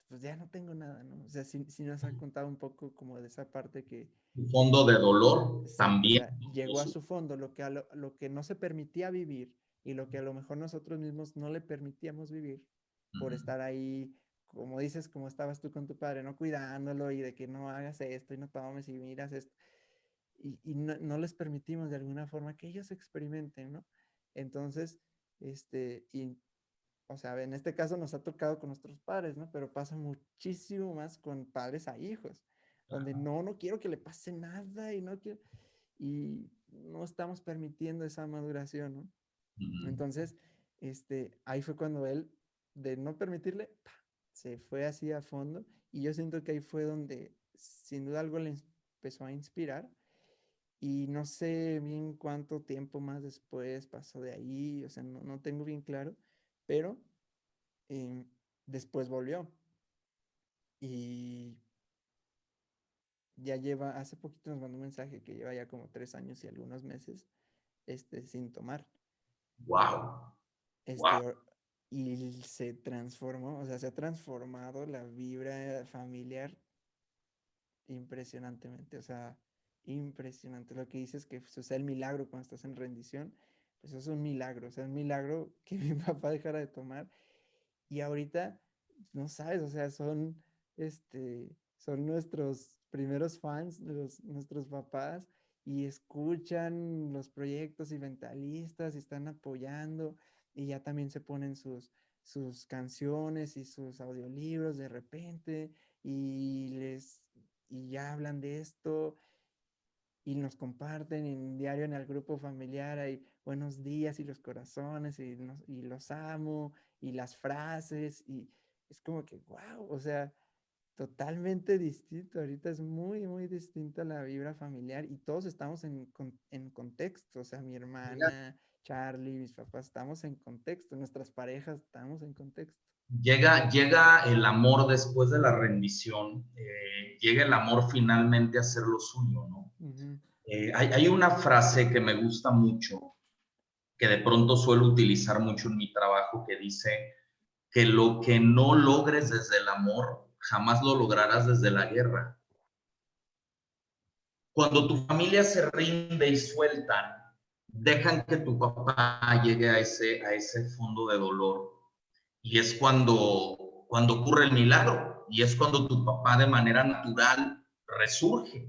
pues ya no tengo nada, ¿no? O sea, sí nos ha contado un poco como de esa parte Un que fondo de dolor exacto, o también. sea, llegó a su fondo, lo que no se permitía vivir y lo que a lo mejor nosotros mismos no le permitíamos vivir por Ujú. estar ahí como dices, como estabas tú con tu padre, ¿no? Cuidándolo y de que no hagas esto y no tomes y miras esto. Y no les permitimos de alguna forma que ellos experimenten, ¿no? Entonces, y, o sea, en este caso nos ha tocado con nuestros padres, ¿no? Pero pasa muchísimo más con padres a hijos, donde no quiero que le pase nada y no quiero, y no estamos permitiendo esa maduración, ¿no? Ujú. Entonces, ahí fue cuando él, de no permitirle, ¡pa! Se fue así a fondo, y yo siento que ahí fue donde sin duda algo le empezó a inspirar, y no sé bien cuánto tiempo más después pasó de ahí, o sea, no tengo bien claro, pero eh, después volvió, y ya lleva, hace poquito nos mandó un mensaje que lleva ya como 3 años y algunos meses, sin tomar. Wow, wow. Este, o- y se transformó, o sea, se ha transformado la vibra familiar impresionantemente, o sea, impresionante. Lo que dices que sucede el milagro cuando estás en rendición, pues eso es un milagro, o sea, un milagro que mi papá dejara de tomar. Y ahorita, no sabes, o sea, son nuestros primeros fans, nuestros papás, y escuchan los proyectos y ventalistas y están apoyando, y ya también se ponen sus canciones y sus audiolibros de repente, y y ya hablan de esto y nos comparten en diario en el grupo familiar, hay buenos días y los corazones y los amo y las frases y es como que, wow, o sea, totalmente distinto. Ahorita es muy, muy distinta la vibra familiar y todos estamos en contexto, o sea, mi hermana, Charlie, mis papás, estamos en contexto, nuestras parejas estamos en contexto. Llega el amor después de la rendición, llega el amor finalmente a ser lo suyo, ¿no? Ujú. Hay una frase que me gusta mucho, que de pronto suelo utilizar mucho en mi trabajo, que dice que lo que no logres desde el amor, jamás lo lograrás desde la guerra. Cuando tu familia se rinde y sueltan, dejan que tu papá llegue a ese fondo de dolor. Y es cuando ocurre el milagro. Y es cuando tu papá de manera natural resurge.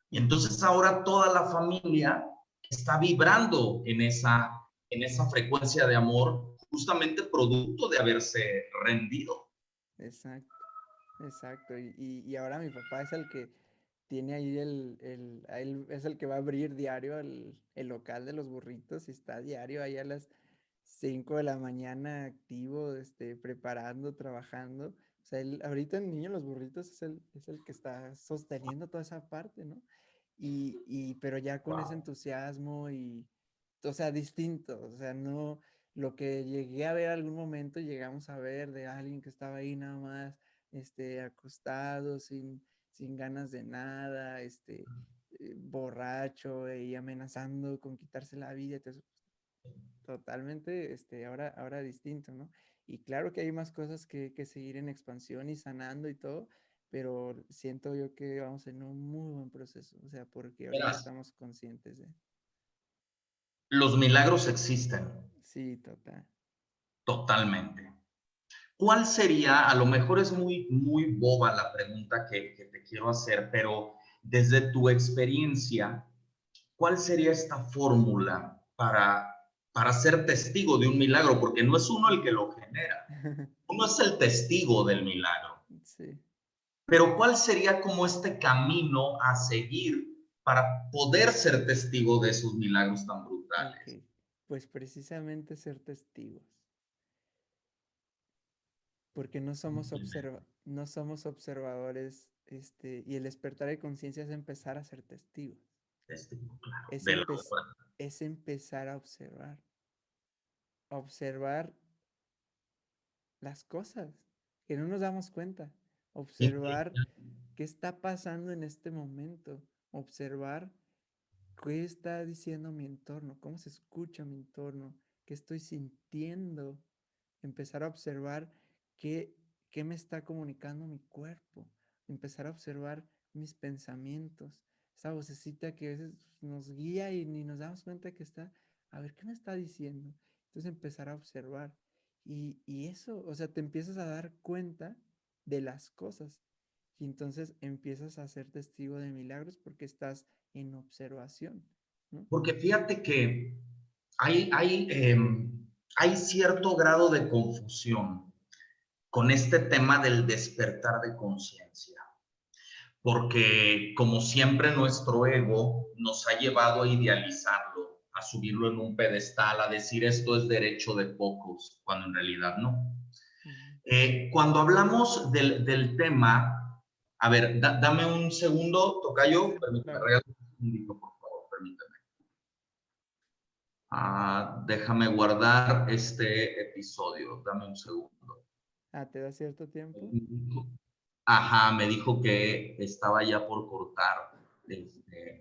Y Ujú. entonces ahora toda la familia está vibrando en esa frecuencia de amor, justamente producto de haberse rendido. Exacto, exacto. Y ahora mi papá es el que tiene ahí a él es el que va a abrir diario el local de los burritos y está diario ahí a las 5 de la mañana activo, preparando, trabajando. O sea, él, ahorita el niño de los burritos es el que está sosteniendo toda esa parte, ¿no? Pero ya con ese Wow. entusiasmo o sea, distinto, o sea, no, lo que llegué a ver algún momento, llegamos a ver de alguien que estaba ahí nada más, acostado, sin ganas de nada, borracho y amenazando con quitarse la vida. Entonces, totalmente, ahora distinto, ¿no? Y claro que hay más cosas que seguir en expansión y sanando y todo, pero siento yo que vamos en un muy buen proceso, o sea, porque ahorita Verás, estamos conscientes de... los milagros existen Sí, total. totalmente. ¿Cuál sería, a lo mejor es muy boba la pregunta que te quiero hacer, pero desde tu experiencia, ¿cuál sería esta fórmula para ser testigo de un milagro? Porque no es uno el que lo genera, uno es el testigo del milagro. Sí, Pero ¿cuál sería como este camino a seguir para poder ser testigo de esos milagros tan brutales? ok. Pues precisamente ser testigos, porque no somos observadores, y el despertar de conciencia es empezar a ser testigos, Testigo, claro, es, de la empe- obra. es empezar a observar las cosas, que no nos damos cuenta, observar qué está pasando en este momento, observar qué está diciendo mi entorno, cómo se escucha mi entorno, qué estoy sintiendo, empezar a observar qué, qué me está comunicando mi cuerpo, empezar a observar mis pensamientos, esa vocecita que a veces nos guía y ni nos damos cuenta que está, a ver qué me está diciendo. Entonces empezar a observar. Y eso, o sea, te empiezas a dar cuenta. de las cosas. Y entonces empiezas a ser testigo de milagros porque estás en observación, ¿no? Porque fíjate que hay cierto grado de confusión con este tema del despertar de conciencia, porque como siempre nuestro ego nos ha llevado a idealizarlo, a subirlo en un pedestal, a decir esto es derecho de pocos, cuando en realidad no. Ujú. Cuando hablamos del tema, a ver, dame un segundo, Sí, sí, tocayo, sí, permíteme, claro. regálame un segundito, por favor, permíteme. Déjame guardar este episodio, dame un segundo. Ah, ¿te da cierto tiempo? Ajá, me dijo que estaba ya por cortar.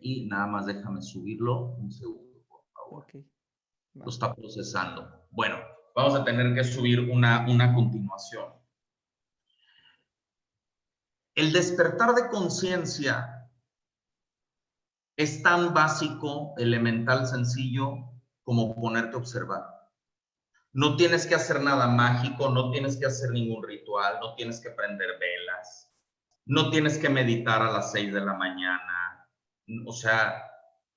Y nada más déjame subirlo un segundo, por favor. Ok, Lo va. está procesando. Bueno, vamos a tener que subir una continuación. El despertar de conciencia es tan básico, elemental, sencillo como ponerte a observar. No tienes que hacer nada mágico, no tienes que hacer ningún ritual, no tienes que prender velas, no tienes que meditar a las 6 de la mañana. O sea,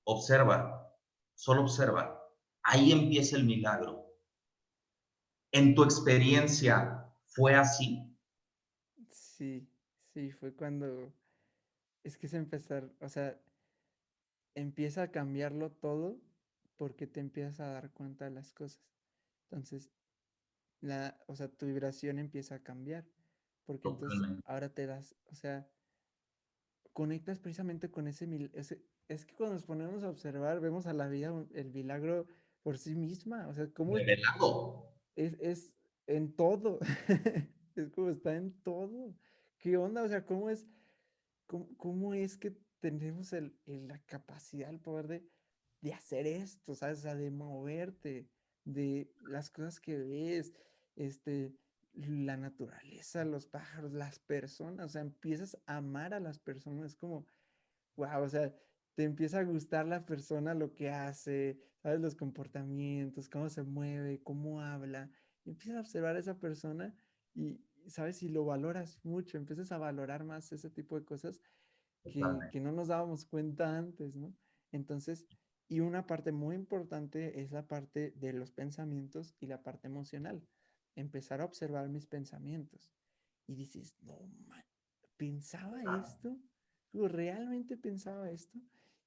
observa, solo observa. Ahí empieza el milagro. En tu experiencia, ¿fue así? Sí, sí, fue cuando es que es empezar, o sea, empieza a cambiarlo todo porque te empiezas a dar cuenta de las cosas. Entonces, o sea, tu vibración empieza a cambiar porque entonces Totalmente. ahora te das, o sea, conectas precisamente con es que cuando nos ponemos a observar, vemos a la vida el milagro por sí misma, o sea, cómo Revelado. es en todo, es como está en todo. ¿Qué onda? O sea, cómo es que tenemos la capacidad, el poder de hacer esto, ¿sabes? O sea, de moverte, de las cosas que ves, este, la naturaleza, los pájaros, las personas, o sea, empiezas a amar a las personas, como, wow, o sea, te empieza a gustar la persona, lo que hace, ¿sabes? Los comportamientos, cómo se mueve, cómo habla, y empiezas a observar a esa persona y, ¿sabes? Y lo valoras mucho, empiezas a valorar más ese tipo de cosas Totalmente. que no nos dábamos cuenta antes, ¿no? Entonces, y una parte muy importante es la parte de los pensamientos y la parte emocional. Empezar a observar mis pensamientos. Y dices, no, man, ¿pensaba esto? ¿Realmente pensaba esto?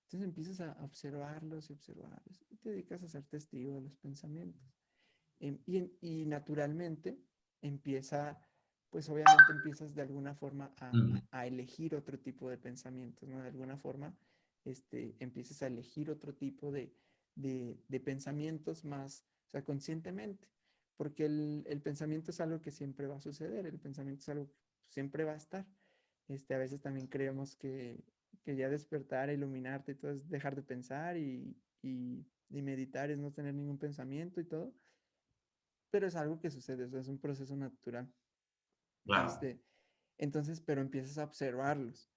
Entonces empiezas a observarlos y observarlos y te dedicas a ser testigo de los pensamientos. Y naturalmente empieza, pues obviamente empiezas de alguna forma a elegir otro tipo de pensamientos, ¿no? De alguna forma empiezas a elegir otro tipo de pensamientos más, o sea, conscientemente, porque el pensamiento es algo que siempre va a suceder, el pensamiento es algo que siempre va a estar. A veces también creemos que ya despertar, iluminarte y todo es dejar de pensar y meditar es no tener ningún pensamiento y todo, pero es algo que sucede, o sea, es un proceso natural. Claro. Este, entonces, pero empiezas a observarlos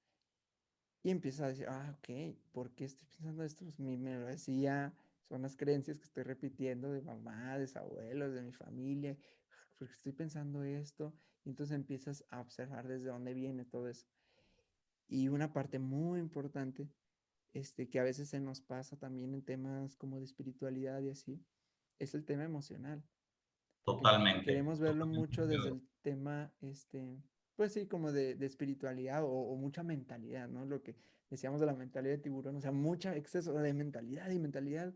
y empiezas a decir, ah, ok, ¿por qué estoy pensando esto? Pues me lo decía, son las creencias que estoy repitiendo de mamá, de abuelos, de mi familia, porque estoy pensando esto, y entonces empiezas a observar desde dónde viene todo eso. Y una parte muy importante, que a veces se nos pasa también en temas como de espiritualidad y así, es el tema emocional porque Totalmente. queremos verlo Totalmente. mucho desde el tema, pues sí, como de espiritualidad o mucha mentalidad, ¿no? Lo que decíamos de la mentalidad de tiburón, o sea, mucha exceso de mentalidad y mentalidad,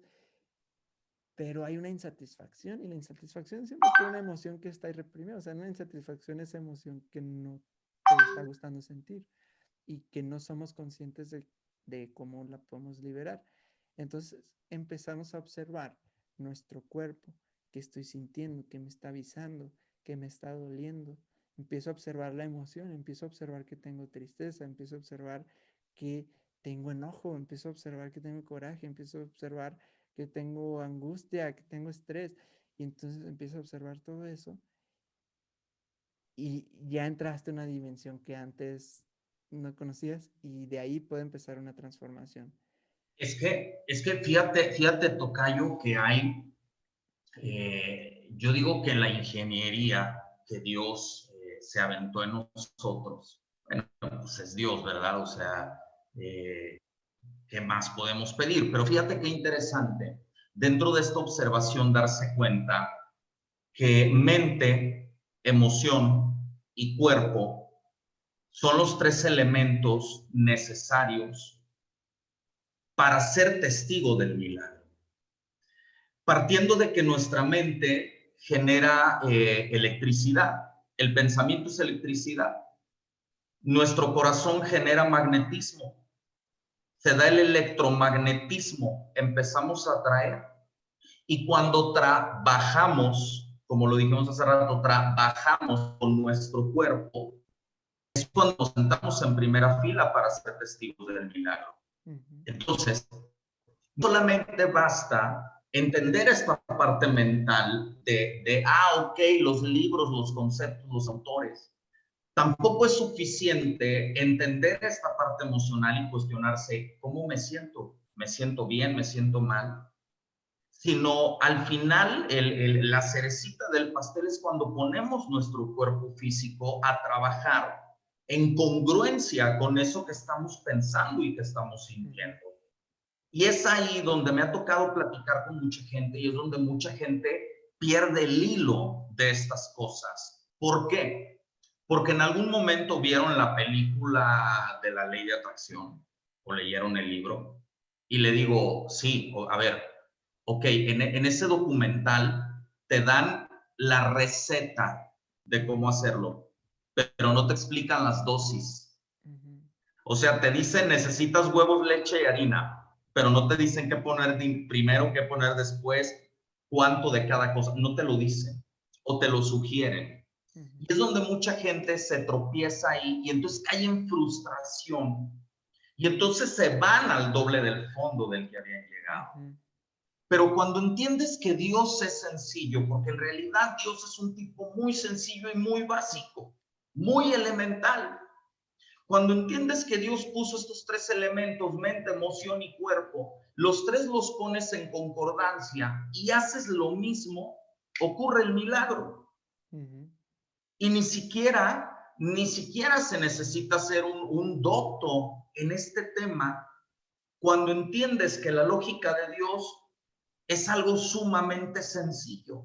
pero hay una insatisfacción y la insatisfacción siempre es por una emoción que está ahí reprimida, o sea, una insatisfacción es emoción que no te está gustando sentir y que no somos conscientes de cómo la podemos liberar. Entonces empezamos a observar nuestro cuerpo, que estoy sintiendo, que me está avisando, que me está doliendo. Empiezo a observar la emoción, empiezo a observar que tengo tristeza, empiezo a observar que tengo enojo, empiezo a observar que tengo coraje, empiezo a observar que tengo angustia, que tengo estrés. Y entonces empiezo a observar todo eso y ya entraste a una dimensión que antes no conocías y de ahí puede empezar una transformación. Es que fíjate, tocayo, que yo digo que en la ingeniería que Dios se aventó en nosotros. Bueno, pues es Dios, ¿verdad? O sea, ¿qué más podemos pedir? Pero fíjate qué interesante, dentro de esta observación darse cuenta que mente, emoción y cuerpo son los tres elementos necesarios para ser testigo del milagro. Partiendo de que nuestra mente genera electricidad, el pensamiento es electricidad, nuestro corazón genera magnetismo, se da el electromagnetismo, empezamos a atraer. Y cuando trabajamos, como lo dijimos hace rato, trabajamos con nuestro cuerpo, es cuando nos sentamos en primera fila para ser testigos del milagro. Entonces, no solamente basta entender esta parte mental ok, los libros, los conceptos, los autores. Tampoco es suficiente entender esta parte emocional y cuestionarse cómo me siento bien, me siento mal, sino al final la cerecita del pastel es cuando ponemos nuestro cuerpo físico a trabajar en congruencia con eso que estamos pensando y que estamos sintiendo. Y es ahí donde me ha tocado platicar con mucha gente y es donde mucha gente pierde el hilo de estas cosas. ¿Por qué? Porque en algún momento vieron la película de la ley de atracción o leyeron el libro y le digo, sí, a ver, ok, en ese documental te dan la receta de cómo hacerlo, pero no te explican las dosis. O sea, te dicen necesitas huevos, leche y harina, pero no te dicen qué poner primero, qué poner después, cuánto de cada cosa. No te lo dicen o te lo sugieren. Y es donde mucha gente se tropieza ahí y entonces cae en frustración. Y entonces se van al doble del fondo del que habían llegado. Pero cuando entiendes que Dios es sencillo, porque en realidad Dios es un tipo muy sencillo y muy básico, muy elemental. Cuando entiendes que Dios puso estos tres elementos, mente, emoción y cuerpo, los tres los pones en concordancia y haces lo mismo, ocurre el milagro. Y ni siquiera se necesita ser un docto en este tema cuando entiendes que la lógica de Dios es algo sumamente sencillo.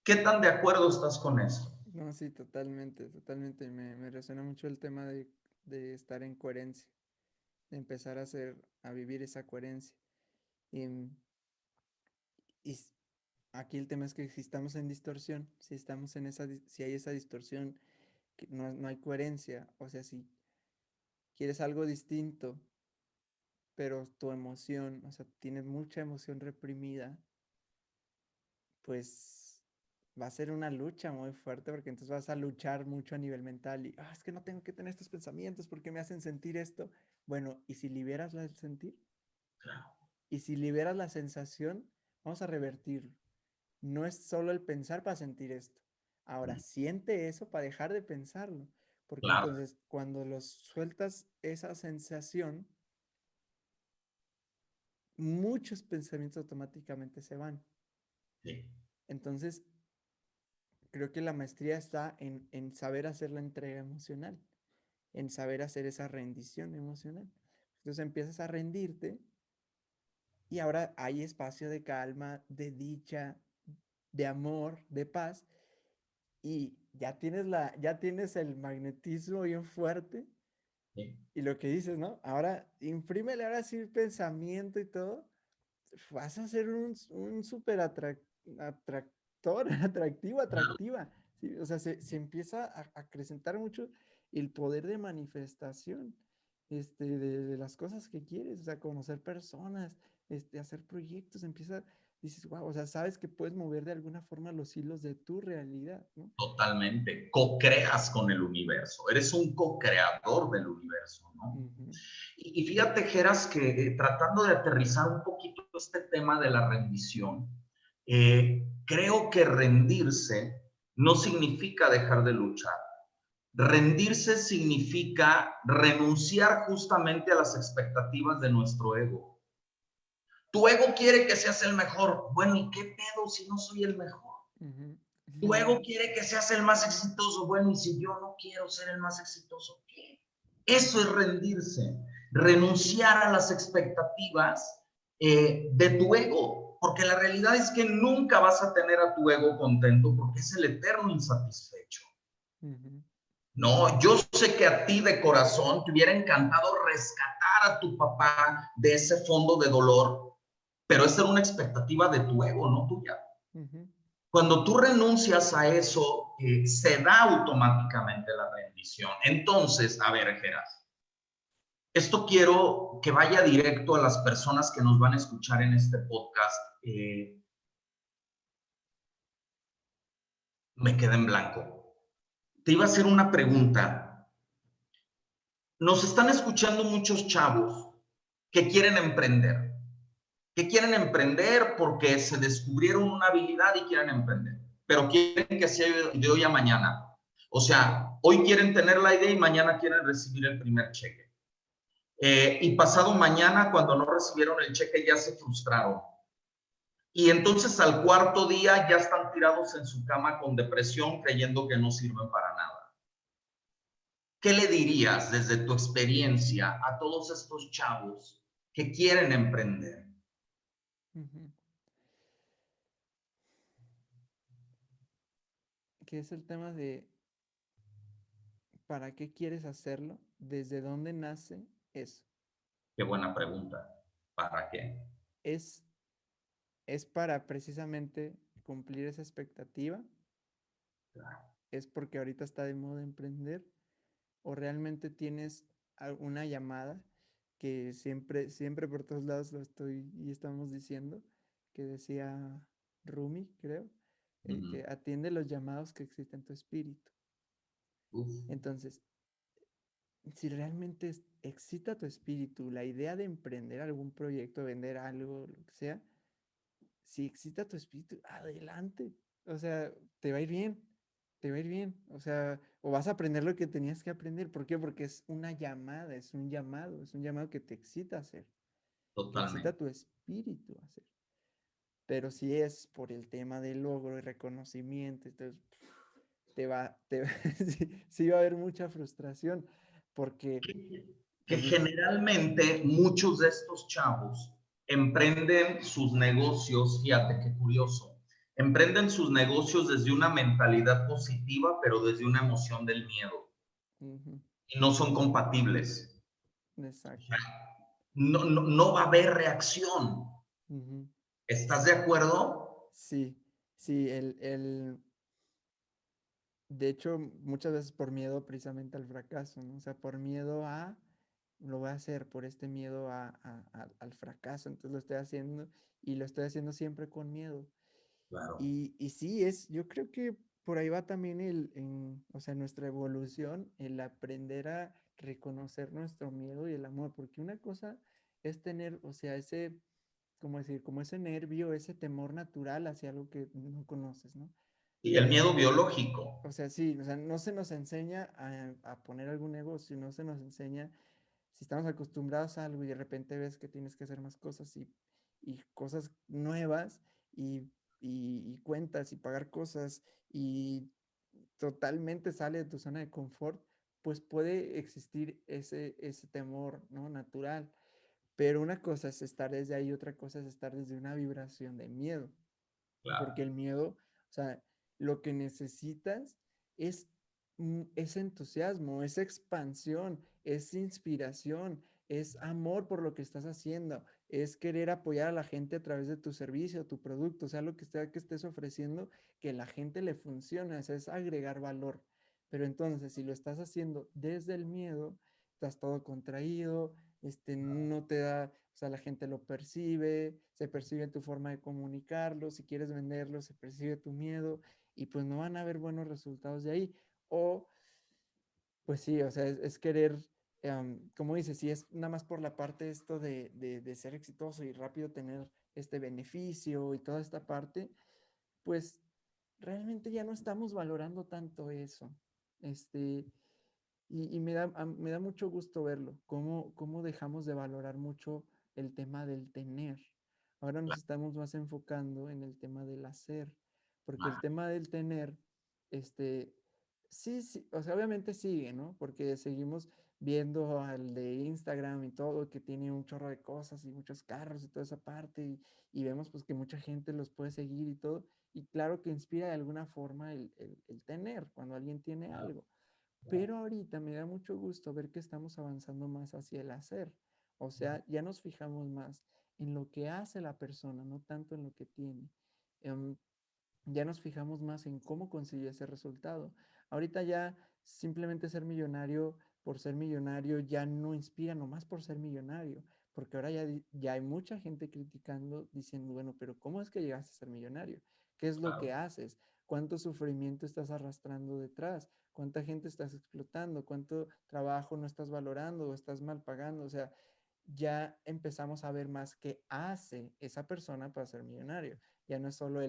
¿Qué tan de acuerdo estás con eso? No, sí, totalmente, totalmente. Me resuena mucho el tema de estar en coherencia, de empezar a vivir esa coherencia. Y, y aquí el tema es que si estamos en distorsión, si hay esa distorsión, que no hay coherencia, o sea, si quieres algo distinto, pero tu emoción, o sea, tienes mucha emoción reprimida, pues va a ser una lucha muy fuerte porque entonces vas a luchar mucho a nivel mental y, es que no tengo que tener estos pensamientos porque me hacen sentir esto. Bueno, ¿y si liberas el sentir? Y si liberas la sensación, vamos a revertirlo. No es solo el pensar para sentir esto. Ahora, siente eso para dejar de pensarlo. Porque Claro. entonces, cuando los sueltas esa sensación, muchos pensamientos automáticamente se van. Sí. Entonces, creo que la maestría está en saber hacer la entrega emocional, en saber hacer esa rendición emocional. Entonces empiezas a rendirte y ahora hay espacio de calma, de dicha, de amor, de paz y ya tienes el magnetismo bien fuerte. Sí. Y lo que dices, ¿no? Ahora imprímele ahora sí pensamiento y todo. Vas a ser un súper atractor, atractivo, atractiva. ¿Sí? O sea, se empieza a acrecentar mucho el poder de manifestación de las cosas que quieres, o sea, conocer personas, hacer proyectos, dices, wow, o sea, sabes que puedes mover de alguna forma los hilos de tu realidad, ¿no? Totalmente. Co-creas con el universo. Eres un co-creador del universo, ¿no? Y fíjate, Geras, que tratando de aterrizar un poquito este tema de la rendición, creo que rendirse no significa dejar de luchar. Rendirse significa renunciar justamente a las expectativas de nuestro ego. Tu ego quiere que seas el mejor. Bueno, ¿y qué pedo si no soy el mejor? Tu ego quiere que seas el más exitoso. Bueno, y si yo no quiero ser el más exitoso, ¿qué? Eso es rendirse, renunciar a las expectativas de tu ego, porque la realidad es que nunca vas a tener a tu ego contento porque es el eterno insatisfecho. Ujú. No, yo sé que a ti de corazón te hubiera encantado rescatar a tu papá de ese fondo de dolor, pero esa era una expectativa de tu ego, no tuya. Ujú. Cuando tú renuncias a eso, se da automáticamente la rendición. Entonces, a ver, Geras, esto quiero que vaya directo a las personas que nos van a escuchar en este podcast. Me quedé en blanco. Te iba a hacer una pregunta. Nos están escuchando muchos chavos que quieren emprender, porque se descubrieron una habilidad y quieren emprender, pero quieren que sea de hoy a mañana. O sea, hoy quieren tener la idea y mañana quieren recibir el primer cheque. Y pasado mañana, cuando no recibieron el cheque, ya se frustraron. Y entonces al cuarto día ya están tirados en su cama con depresión, creyendo que no sirven para nada. ¿Qué le dirías desde tu experiencia a todos estos chavos que quieren emprender? Ujú. Que es el tema de ¿para qué quieres hacerlo? ¿Desde dónde nace eso? Qué buena pregunta. ¿Para qué? ¿Es, es para precisamente cumplir esa expectativa? Claro. ¿Es porque ahorita está de moda emprender? ¿O realmente tienes una llamada que siempre, siempre por todos lados lo estoy y estamos diciendo, que decía Rumi, creo, Uh-huh. que atiende los llamados que existen en tu espíritu? Uf, Entonces, si realmente excita tu espíritu la idea de emprender algún proyecto, vender algo, lo que sea, si excita tu espíritu, adelante. O sea, te va a ir bien, te va a ir bien. O sea, o vas a aprender lo que tenías que aprender. ¿Por qué? Porque es una llamada, es un llamado que te excita a hacer, que excita totalmente. tu espíritu a hacer. Pero si es por el tema del logro y reconocimiento, entonces sí, sí va a haber mucha frustración, porque, Que pues, generalmente muchos de estos chavos emprenden sus negocios, fíjate qué curioso, emprenden sus negocios desde una mentalidad positiva, pero desde una emoción del miedo, ujú, y no son compatibles. O sea, exacto. no va a haber reacción. Ujú. ¿Estás de acuerdo? Sí, sí, de hecho, muchas veces por miedo precisamente al fracaso, ¿no? O sea, por miedo a, lo voy a hacer, por este miedo al fracaso, entonces lo estoy haciendo y lo estoy haciendo siempre con miedo. Claro. Y sí, yo creo que por ahí va también o sea, nuestra evolución, el aprender a reconocer nuestro miedo y el amor, porque una cosa es tener, o sea, como decir, como ese nervio, ese temor natural hacia algo que no conoces, ¿no? Y el miedo biológico. O sea, sí, o sea, no se nos enseña a poner algún negocio, no se nos enseña, si estamos acostumbrados a algo y de repente ves que tienes que hacer más cosas y cosas nuevas y cuentas y pagar cosas y totalmente sale de tu zona de confort, pues puede existir ese temor, ¿no? Natural. Pero una cosa es estar desde ahí, otra cosa es estar desde una vibración de miedo, porque Claro. el miedo, o sea, lo que necesitas es, es entusiasmo, es expansión, es inspiración, es amor por lo que estás haciendo, es querer apoyar a la gente a través de tu servicio, tu producto, o sea, lo que sea que estés ofreciendo, que la gente le funcione, o sea, es agregar valor. Pero entonces, si lo estás haciendo desde el miedo, estás todo contraído, no te da, o sea, la gente lo percibe, se percibe tu forma de comunicarlo, si quieres venderlo, se percibe tu miedo y pues no van a haber buenos resultados de ahí. O, pues sí, o sea, es querer, como dices, si es nada más por la parte esto de ser exitoso y rápido tener este beneficio y toda esta parte, pues realmente ya no estamos valorando tanto eso. Este, y me da mucho gusto verlo, cómo dejamos de valorar mucho el tema del tener. Ahora nos estamos más enfocando en el tema del hacer, porque el Ah, tema del tener, este, sí, sí, o sea, obviamente sigue, ¿no? Porque seguimos viendo al de Instagram y todo, que tiene un chorro de cosas y muchos carros y toda esa parte, y vemos pues que mucha gente los puede seguir y todo, y claro que inspira de alguna forma el tener, cuando alguien tiene algo. Pero ahorita me da mucho gusto ver que estamos avanzando más hacia el hacer. O sea, ya nos fijamos más en lo que hace la persona, no tanto en lo que tiene. Em, ya nos fijamos más en cómo consiguió ese resultado. Ahorita ya simplemente ser millonario ya no inspira nomás por ser millonario, porque ahora ya hay mucha gente criticando, diciendo, bueno, pero ¿cómo es que llegaste a ser millonario? ¿Qué es lo que claro. haces? ¿Cuánto sufrimiento estás arrastrando detrás? ¿Cuánta gente estás explotando? ¿Cuánto trabajo no estás valorando o estás mal pagando? O sea, ya empezamos a ver más qué hace esa persona para ser millonario. Ya no es solo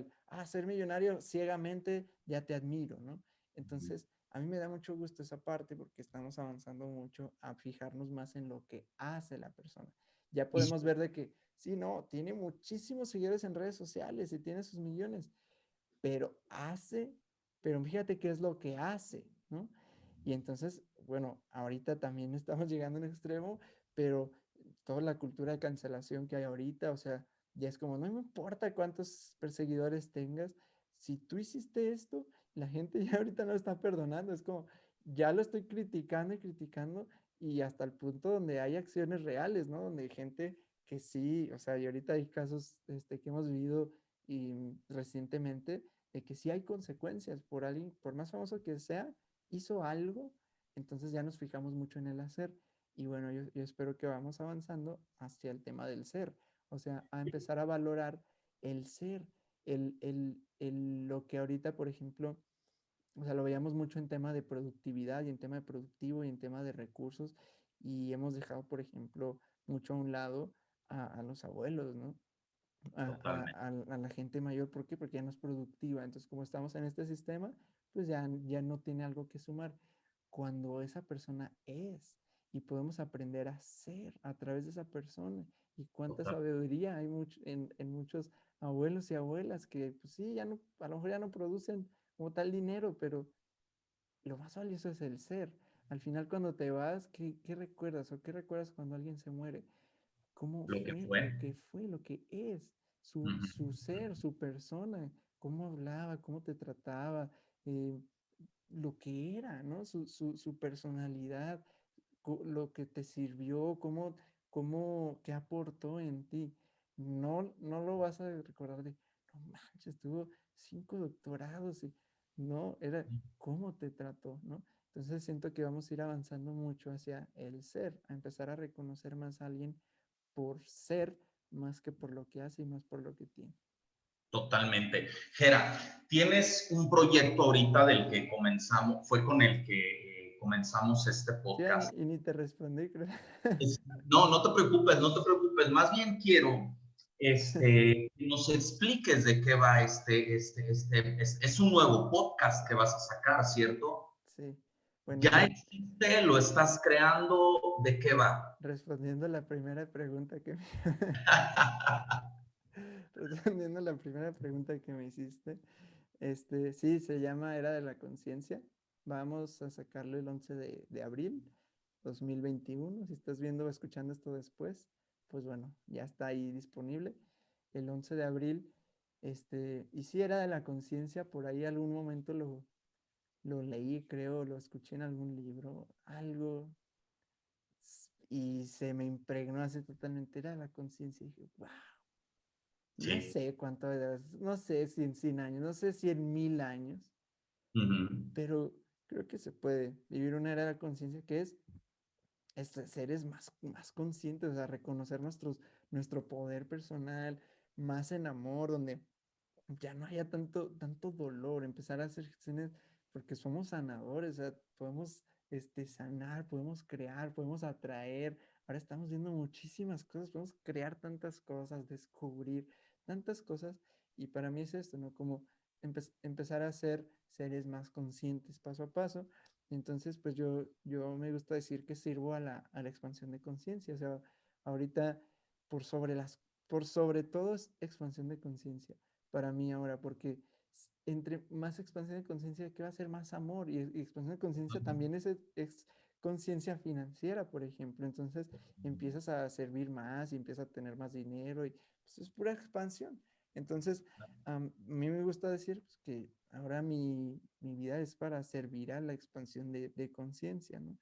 ser millonario ciegamente, ya te admiro, ¿no? Entonces, a mí me da mucho gusto esa parte porque estamos avanzando mucho a fijarnos más en lo que hace la persona. Ya Y podemos ver de que, sí, no, tiene muchísimos seguidores en redes sociales y tiene sus millones, pero pero fíjate qué es lo que hace, ¿no? Y entonces, bueno, ahorita también estamos llegando a un extremo, pero toda la cultura de cancelación que hay ahorita, o sea, ya es como, no me importa cuántos perseguidores tengas, si tú hiciste esto, la gente ya ahorita no está perdonando, es como, ya lo estoy criticando y criticando y hasta el punto donde hay acciones reales, ¿no? Donde hay gente que sí, o sea, y ahorita hay casos que hemos vivido y recientemente de que sí hay consecuencias por alguien, por más famoso que sea, hizo algo, entonces ya nos fijamos mucho en el hacer. Y bueno, yo espero que vamos avanzando hacia el tema del ser, o sea, a empezar a valorar el ser, lo que ahorita, por ejemplo, o sea, lo veíamos mucho en tema de productividad y en tema de productivo y en tema de recursos y hemos dejado, por ejemplo, mucho a un lado a los abuelos, ¿no? totalmente. A la gente mayor. ¿Por qué? Porque ya no es productiva. Entonces, como estamos en este sistema, pues ya no tiene algo que sumar. Cuando esa persona es y podemos aprender a ser a través de esa persona. Y cuánta Total. sabiduría hay en muchos abuelos y abuelas que, pues sí, ya no, a lo mejor ya no producen como tal dinero, pero lo más valioso es el ser. Al final, cuando te vas, ¿qué recuerdas? ¿O qué recuerdas cuando alguien se muere? ¿Cómo Lo que fue? fue. Lo que es, Ujú. su ser, su persona, cómo hablaba, cómo te trataba, eh, lo que era, ¿no? Su personalidad, lo que te sirvió, qué aportó en ti. No lo vas a recordar de, no manches, tuvo 5 doctorados y no, era cómo te trató, ¿no? Entonces siento que vamos a ir avanzando mucho hacia el ser, a empezar a reconocer más a alguien por ser más que por lo que hace y más por lo que tiene. Totalmente. Gera, tienes un proyecto ahorita del que comenzamos, fue con el que comenzamos este Sí, podcast. y ni te respondí, creo. No, no te preocupes, no te preocupes. Más bien quiero que nos expliques de qué va es un nuevo podcast que vas a sacar, ¿cierto? Sí, bueno, ¿Ya mira, existe? ¿Lo estás creando? ¿De qué va? respondiendo la primera pregunta que me... respondiendo la primera pregunta que me hiciste, sí, se llama Era de la Conciencia. Vamos a sacarlo el 11 de abril 2021. Si estás viendo o escuchando esto después, pues bueno, ya está ahí disponible. El 11 de abril, y sí, Era de la Conciencia, por ahí algún momento lo leí, creo, lo escuché en algún libro, algo, y se me impregnó así totalmente. Era de la conciencia. Y dije, wow, no Sí. sé cuánto, no sé si en 100 años, no sé si en 1000 años, Ujú. pero creo que se puede vivir una era de la conciencia que es seres más conscientes, o sea, reconocer nuestro poder personal, más en amor, donde ya no haya tanto dolor, empezar a hacer gestiones, porque somos sanadores, o sea, podemos sanar, podemos crear, podemos atraer. Ahora estamos viendo muchísimas cosas, podemos crear tantas cosas, descubrir tantas cosas, y para mí es esto, ¿no? Como empezar a ser seres más conscientes paso a paso. Entonces, pues yo me gusta decir que sirvo a la expansión de conciencia, o sea, ahorita por sobre todo es expansión de conciencia para mí ahora, porque entre más expansión de conciencia, ¿qué va a ser más amor? Y expansión de conciencia Ujú. también es conciencia financiera, por ejemplo. Entonces empiezas a servir más y empiezas a tener más dinero y pues, es pura expansión. Entonces, a mí me gusta decir pues, que ahora mi vida es para servir a la expansión de conciencia, ¿no?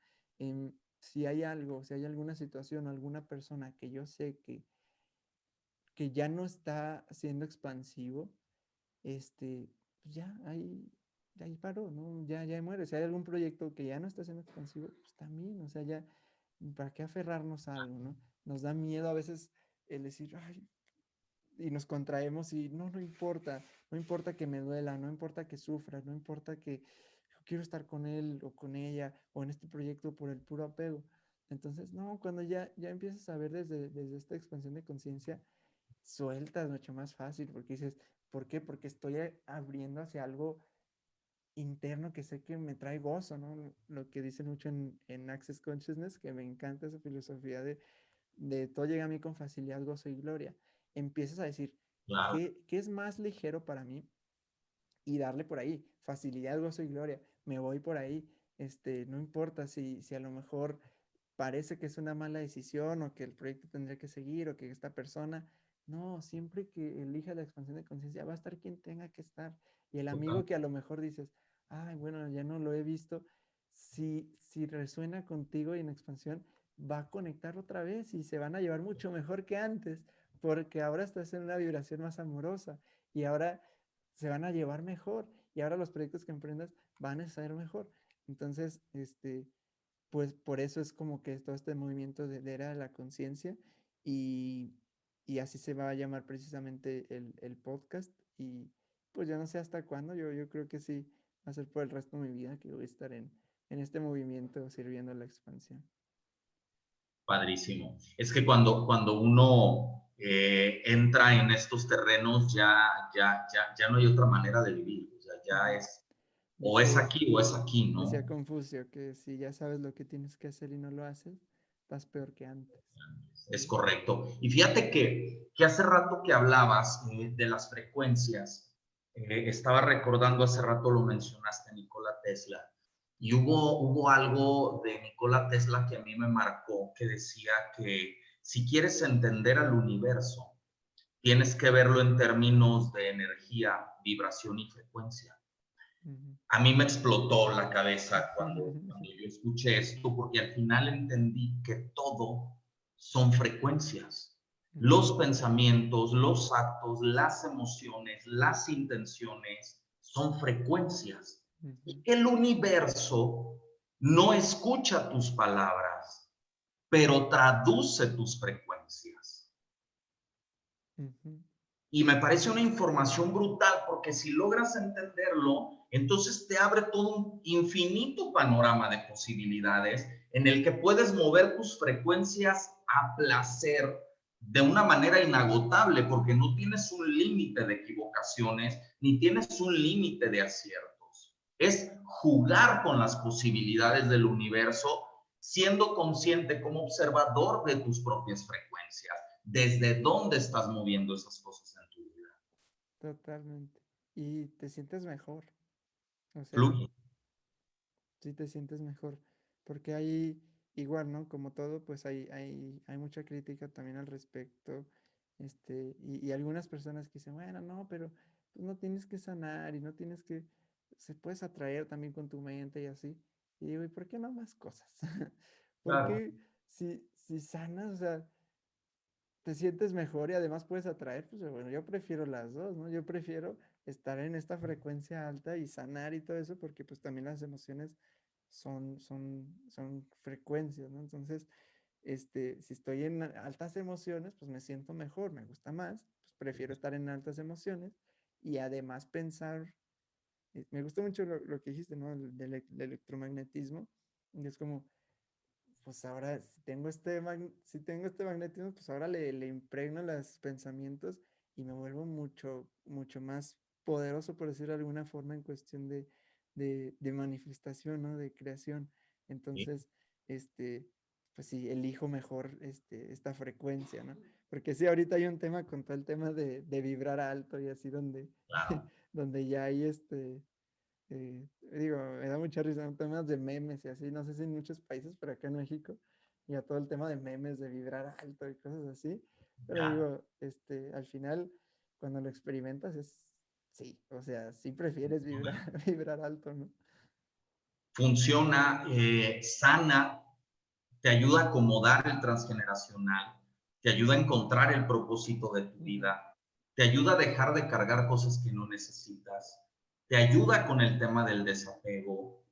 Si hay algo, si hay alguna situación o alguna persona que yo sé que ya no está siendo expansivo, pues ya ahí paró, ¿no? Ya muere. Si hay algún proyecto que ya no está siendo expansivo, pues también, o sea, ya, ¿para qué aferrarnos a algo, no? Nos da miedo a veces el decir, ay, y nos contraemos y no importa, no importa que me duela, no importa que sufra, no importa que yo quiero estar con él o con ella o en este proyecto por el puro apego. Entonces, no, cuando ya empiezas a ver desde esta expansión de conciencia, sueltas mucho más fácil porque dices, ¿por qué? Porque estoy abriendo hacia algo interno que sé que me trae gozo, ¿no? Lo que dicen mucho en Access Consciousness, que me encanta esa filosofía de todo llega a mí con facilidad, gozo y gloria. Empiezas a decir, Claro, ¿qué es más ligero para mí? Y darle por ahí, facilidad, gozo y gloria. Me voy por ahí, no importa si a lo mejor parece que es una mala decisión o que el proyecto tendría que seguir o que esta persona, no, siempre que elija la expansión de conciencia va a estar quien tenga que estar. Y el amigo total, que a lo mejor dices, ay, bueno, ya no lo he visto, si resuena contigo y en expansión, va a conectar otra vez y se van a llevar mucho mejor que antes, porque ahora estás en una vibración más amorosa y ahora se van a llevar mejor y ahora los proyectos que emprendas van a ser mejor. Entonces, pues por eso es como que todo este movimiento de era de la conciencia y, y así se va a llamar precisamente el podcast y pues ya no sé hasta cuándo, yo creo que sí va a ser por el resto de mi vida que voy a estar en este movimiento sirviendo a la expansión. padrísimo. Es que cuando uno entra en estos terrenos, ya no hay otra manera de vivir. O sea, ya Ujú. es, o es Dice, aquí o es aquí, decía ¿no? Confucio que si ya sabes lo que tienes que hacer y no lo haces, vas peor que antes. Es correcto. Y fíjate que hace rato que hablabas de las frecuencias, estaba recordando hace rato lo mencionaste, Nikola Tesla, y hubo algo de Nikola Tesla que a mí me marcó, que decía que si quieres entender al universo, tienes que verlo en términos de energía, vibración y frecuencia. Ujú. A mí me explotó la cabeza cuando yo escuché esto, porque al final entendí que todo son frecuencias. Ujú. Los pensamientos, los actos, las emociones, las intenciones son frecuencias. Ujú. Y que el universo no escucha tus palabras, pero traduce tus frecuencias. Ujú. Y me parece una información brutal porque si logras entenderlo, entonces te abre todo un infinito panorama de posibilidades en el que puedes mover tus frecuencias a placer de una manera inagotable porque no tienes un límite de equivocaciones ni tienes un límite de aciertos. Es jugar con las posibilidades del universo siendo consciente como observador de tus propias frecuencias, desde dónde estás moviendo esas cosas en tu vida. Totalmente. Y te sientes mejor. O sea, Fluye. sí te sientes mejor. Porque hay, igual, ¿no? Como todo, pues hay mucha crítica también al respecto. Y algunas personas que dicen, bueno, no, pero pues no tienes que sanar y no tienes que, se puedes atraer también con tu mente y así. Y digo, ¿y por qué no más cosas? Claro, Porque si sanas, o sea, te sientes mejor y además puedes atraer, pues bueno, yo prefiero las dos, ¿no? Yo prefiero estar en esta frecuencia alta y sanar y todo eso, porque pues también las emociones son frecuencias, ¿no? Entonces, si estoy en altas emociones, pues me siento mejor, me gusta más, pues prefiero estar en altas emociones y además pensar, me gusta mucho lo que dijiste, ¿no? Del electromagnetismo, y es como pues ahora si tengo este magnetismo, pues ahora le impregno los pensamientos y me vuelvo mucho más poderoso, por decirlo de alguna forma, en cuestión de manifestación, ¿no? De creación. sí, Entonces, este, pues sí, elijo mejor esta frecuencia, ¿no? Porque sí, ahorita hay un tema con todo el tema de vibrar alto y así donde, claro. donde ya hay digo, me da mucha risa, ¿no? Temas de memes y así, no sé si en muchos países, pero acá en México, ya todo el tema de memes, de vibrar alto y cosas así, pero Ya. digo, al final, cuando lo experimentas sí, o sea, sí prefieres vibrar, vibrar alto, ¿no? Funciona, sana, te ayuda a acomodar el transgeneracional, te ayuda a encontrar el propósito de tu Ujú, vida, te ayuda a dejar de cargar cosas que no necesitas, te ayuda con el tema del desapego.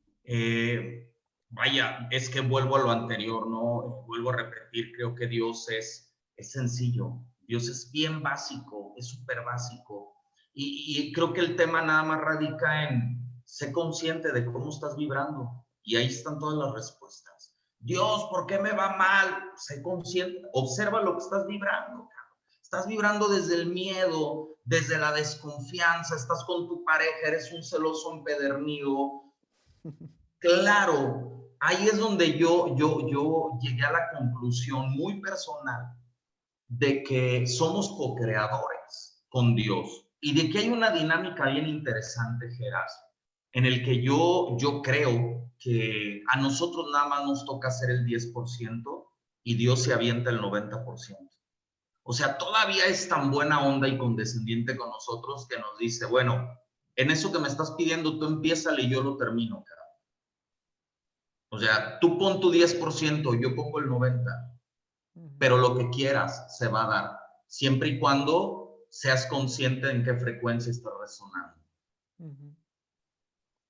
Vaya, es que vuelvo a lo anterior, ¿no? Vuelvo a repetir, creo que Dios es sencillo, Dios es bien básico, es súper básico. Y creo que el tema nada más radica en ser consciente de cómo estás vibrando. Y ahí están todas las respuestas. Dios, ¿por qué me va mal? Sé consciente, observa lo que estás vibrando. Estás vibrando desde el miedo, desde la desconfianza, estás con tu pareja, eres un celoso empedernido. Claro, ahí es donde yo llegué a la conclusión muy personal de que somos co-creadores con Dios y de que hay una dinámica bien interesante, Geras, en el que yo creo que a nosotros nada más nos toca hacer el 10% y Dios se avienta el 90%. O sea, todavía es tan buena onda y condescendiente con nosotros que nos dice, bueno, en eso que me estás pidiendo, tú empiézale y yo lo termino, cara. O sea, tú pon tu 10%, yo pongo el 90%, ujú, pero lo que quieras se va a dar, siempre y cuando seas consciente en qué frecuencia estás resonando. ujú.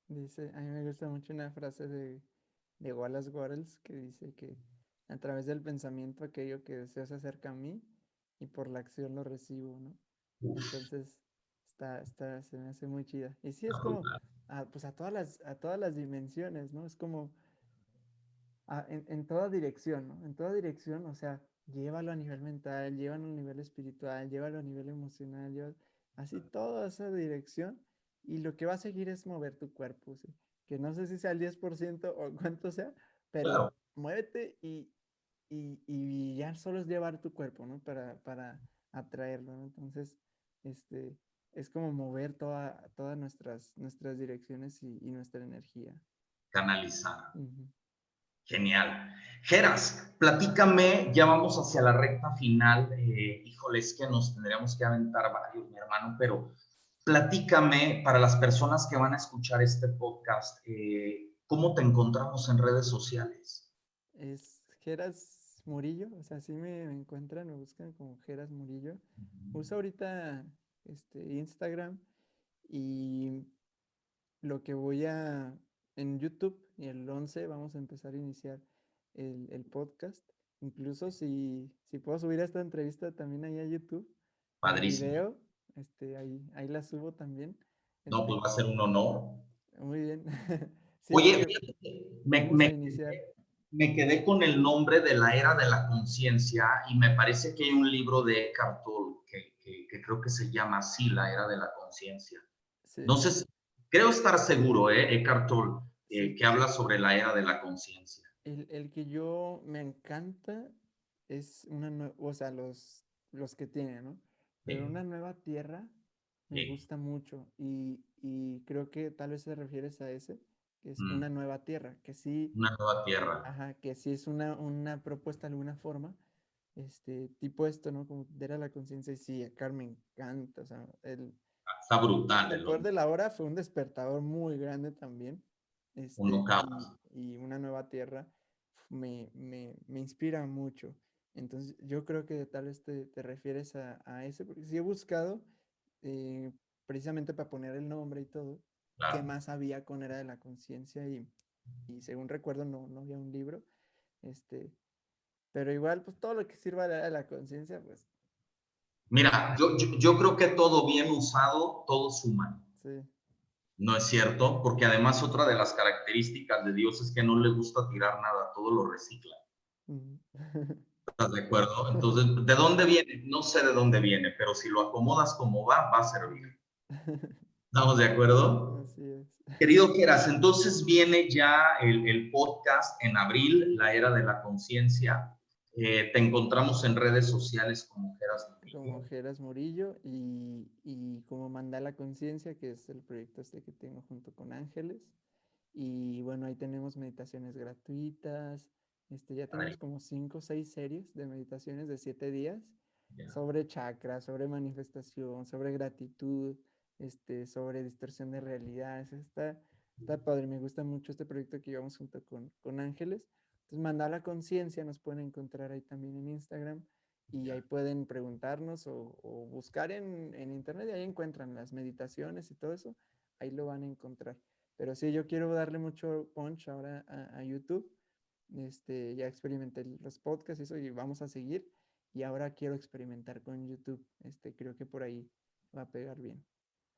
Dice, a mí me gusta mucho una frase de Wallace Wattles que dice que a través del pensamiento aquello que deseo se acerca a mí y por la acción lo recibo, ¿no? Uf, Entonces, se me hace muy chida. Y sí, es como, pues a todas las dimensiones, ¿no? Es como en toda dirección, ¿no? En toda dirección, o sea, llévalo a nivel mental, llévalo a nivel espiritual, llévalo a nivel emocional, así toda esa dirección. Y lo que va a seguir es mover tu cuerpo, ¿sí? Que no sé si sea el 10% o cuánto sea, pero claro, muévete y ya solo es llevar tu cuerpo, ¿no? Para atraerlo, ¿no? Entonces, este, es como mover todas nuestras direcciones y nuestra energía. canalizar. Ujú. Genial. Geras, platícame, ya vamos hacia la recta final. Híjole, es que nos tendríamos que aventar varios, mi hermano, pero platícame para las personas que van a escuchar este podcast, ¿cómo te encontramos en redes sociales? Es Geras Murillo, o sea, si me encuentran, me buscan como Geras Murillo. Uso ahorita Instagram y lo que en YouTube y el 11 vamos a empezar a iniciar el podcast. Incluso si puedo subir esta entrevista también ahí a YouTube en Padrísimo. video, ahí la subo también. No, pues Este, va a ser un honor. muy bien. Sí, Oye, porque fíjate, me, vamos a me, iniciar. me quedé con el nombre de la era de la conciencia y me parece que hay un libro de Eckhart Tolle que creo que se llama así, La era de la conciencia. No Sí, sé, creo estar seguro, Eckhart Tolle, sí. que habla sobre la era de la conciencia. El que yo me encanta es o sea, los que tiene, ¿no? Pero Sí, una nueva tierra me sí, gusta mucho y creo que tal vez te refieres a ese, que es una mm, nueva tierra, que sí, una nueva tierra. ajá, que sí es una propuesta de alguna forma, tipo esto, ¿no? Como era la conciencia y sí, acá me encanta, o sea, Está brutal el el poder hombre, de la hora fue un despertador muy grande también. un knockout. Y una nueva tierra me inspira mucho. Entonces, yo creo que tal vez te refieres a ese, porque sí he buscado, eh, precisamente para poner el nombre y todo, qué Claro. más había con Era de la Conciencia y según recuerdo no había un libro. Este, pero igual, pues todo lo que sirva de Era de la Conciencia, pues Mira, yo creo que todo bien usado, todo suma. sí. No es cierto, porque además otra de las características de Dios es que no le gusta tirar nada, todo lo recicla. Ujú. ¿Estás de acuerdo? Entonces, ¿de dónde viene? No sé de dónde viene, pero si lo acomodas como va a servir. Ujú. ¿Estamos de acuerdo? Así es. Querido Geras, entonces viene ya el podcast en abril, la era de la conciencia. Te encontramos en redes sociales como Geras Murillo. Como Geras Murillo y como Mandala Conciencia, que es el proyecto este que tengo junto con Ángeles. Y bueno, ahí tenemos meditaciones gratuitas. Ya tenemos como 5 o 6 series de meditaciones de 7 días sobre chakras, sobre manifestación, sobre gratitud, sobre distorsión de realidades. Está padre, me gusta mucho este proyecto que llevamos junto con Ángeles. Entonces, Mandala Conciencia nos pueden encontrar ahí también en Instagram y ahí pueden preguntarnos o buscar en internet y ahí encuentran las meditaciones y todo eso. Ahí lo van a encontrar. Pero sí, yo quiero darle mucho punch ahora a YouTube. Ya experimenté los podcasts y eso y vamos a seguir. Y ahora quiero experimentar con YouTube. Creo que por ahí va a pegar bien.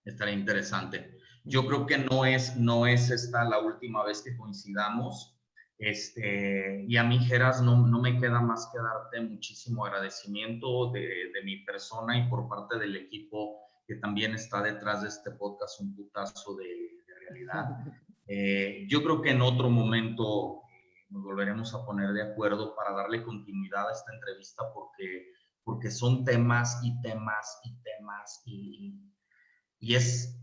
Estaría interesante. Yo creo que no es esta la última vez que coincidamos. Y a mí, Geras, no me queda más que darte muchísimo agradecimiento de mi persona y por parte del equipo que también está detrás de este podcast, un putazo de realidad. Yo creo que en otro momento nos volveremos a poner de acuerdo para darle continuidad a esta entrevista porque son temas y temas y temas y es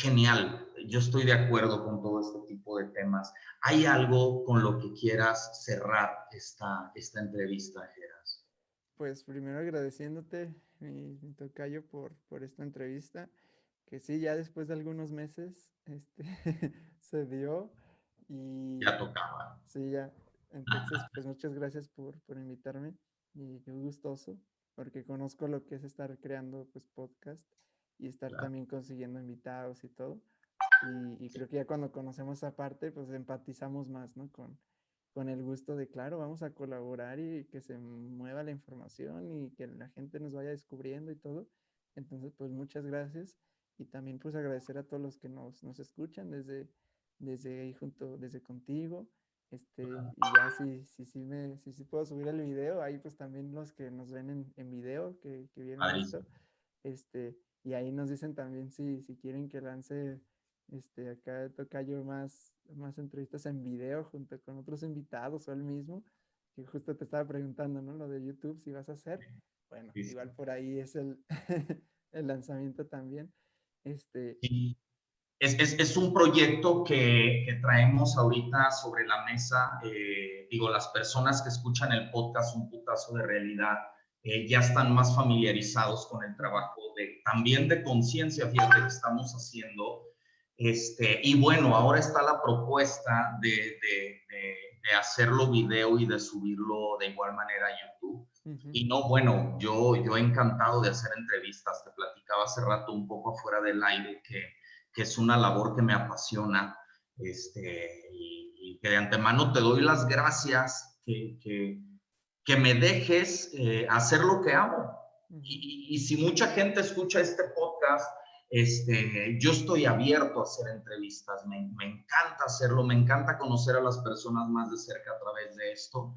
genial. Yo estoy de acuerdo con todo este tipo de temas. ¿Hay algo con lo que quieras cerrar esta entrevista, Geras? Pues primero agradeciéndote, mi tocayo, por esta entrevista, que sí, ya después de algunos meses, se dio y Ya tocaba. sí, ya. Entonces, pues muchas gracias por invitarme y qué gustoso, porque conozco lo que es estar creando pues podcast y estar Claro. también consiguiendo invitados y todo. Y creo que ya cuando conocemos esa parte, pues empatizamos más, ¿no? Con el gusto de, claro, vamos a colaborar y que se mueva la información y que la gente nos vaya descubriendo y todo. Entonces, pues muchas gracias. Y también pues agradecer a todos los que nos escuchan desde ahí junto, desde contigo. Y ya si puedo subir el video, ahí pues también los que nos ven en video, que vieron Padrísimo. esto, y ahí nos dicen también si quieren que lance acá tocayo más entrevistas en video junto con otros invitados o él mismo, que justo te estaba preguntando, ¿no? Lo de YouTube, si vas a hacer. Bueno, Sí, igual por ahí es el lanzamiento también. Este, sí. Es un proyecto que traemos ahorita sobre la mesa. Digo, las personas que escuchan el podcast Un Putazo de Realidad ya están más familiarizados con el trabajo también de conciencia, fíjate, que estamos haciendo. Y bueno, ahora está la propuesta de hacerlo video y de subirlo de igual manera a YouTube. Y no, bueno, yo encantado de hacer entrevistas. Te platicaba hace rato un poco afuera del aire que es una labor que me apasiona, y que de antemano te doy las gracias que me dejes hacer lo que amo. Y si mucha gente escucha este podcast, yo estoy abierto a hacer entrevistas, me encanta hacerlo, me encanta conocer a las personas más de cerca a través de esto.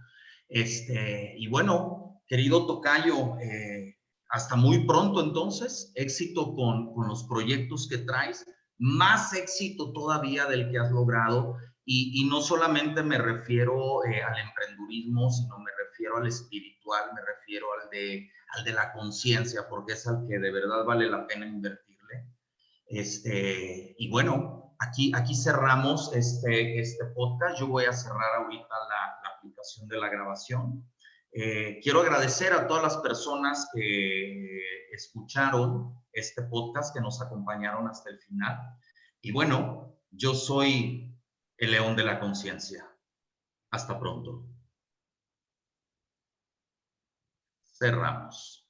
Y bueno, querido tocayo, hasta muy pronto entonces, éxito con los proyectos que traes, más éxito todavía del que has logrado y no solamente me refiero al emprendurismo, sino me refiero al espiritual, me refiero al de la conciencia, porque es al que de verdad vale la pena invertirle. Y bueno, aquí cerramos este podcast. Yo voy a cerrar ahorita la aplicación de la grabación. Quiero agradecer a todas las personas que escucharon este podcast, que nos acompañaron hasta el final. Y bueno, yo soy el León de la Conciencia. Hasta pronto. Cerramos.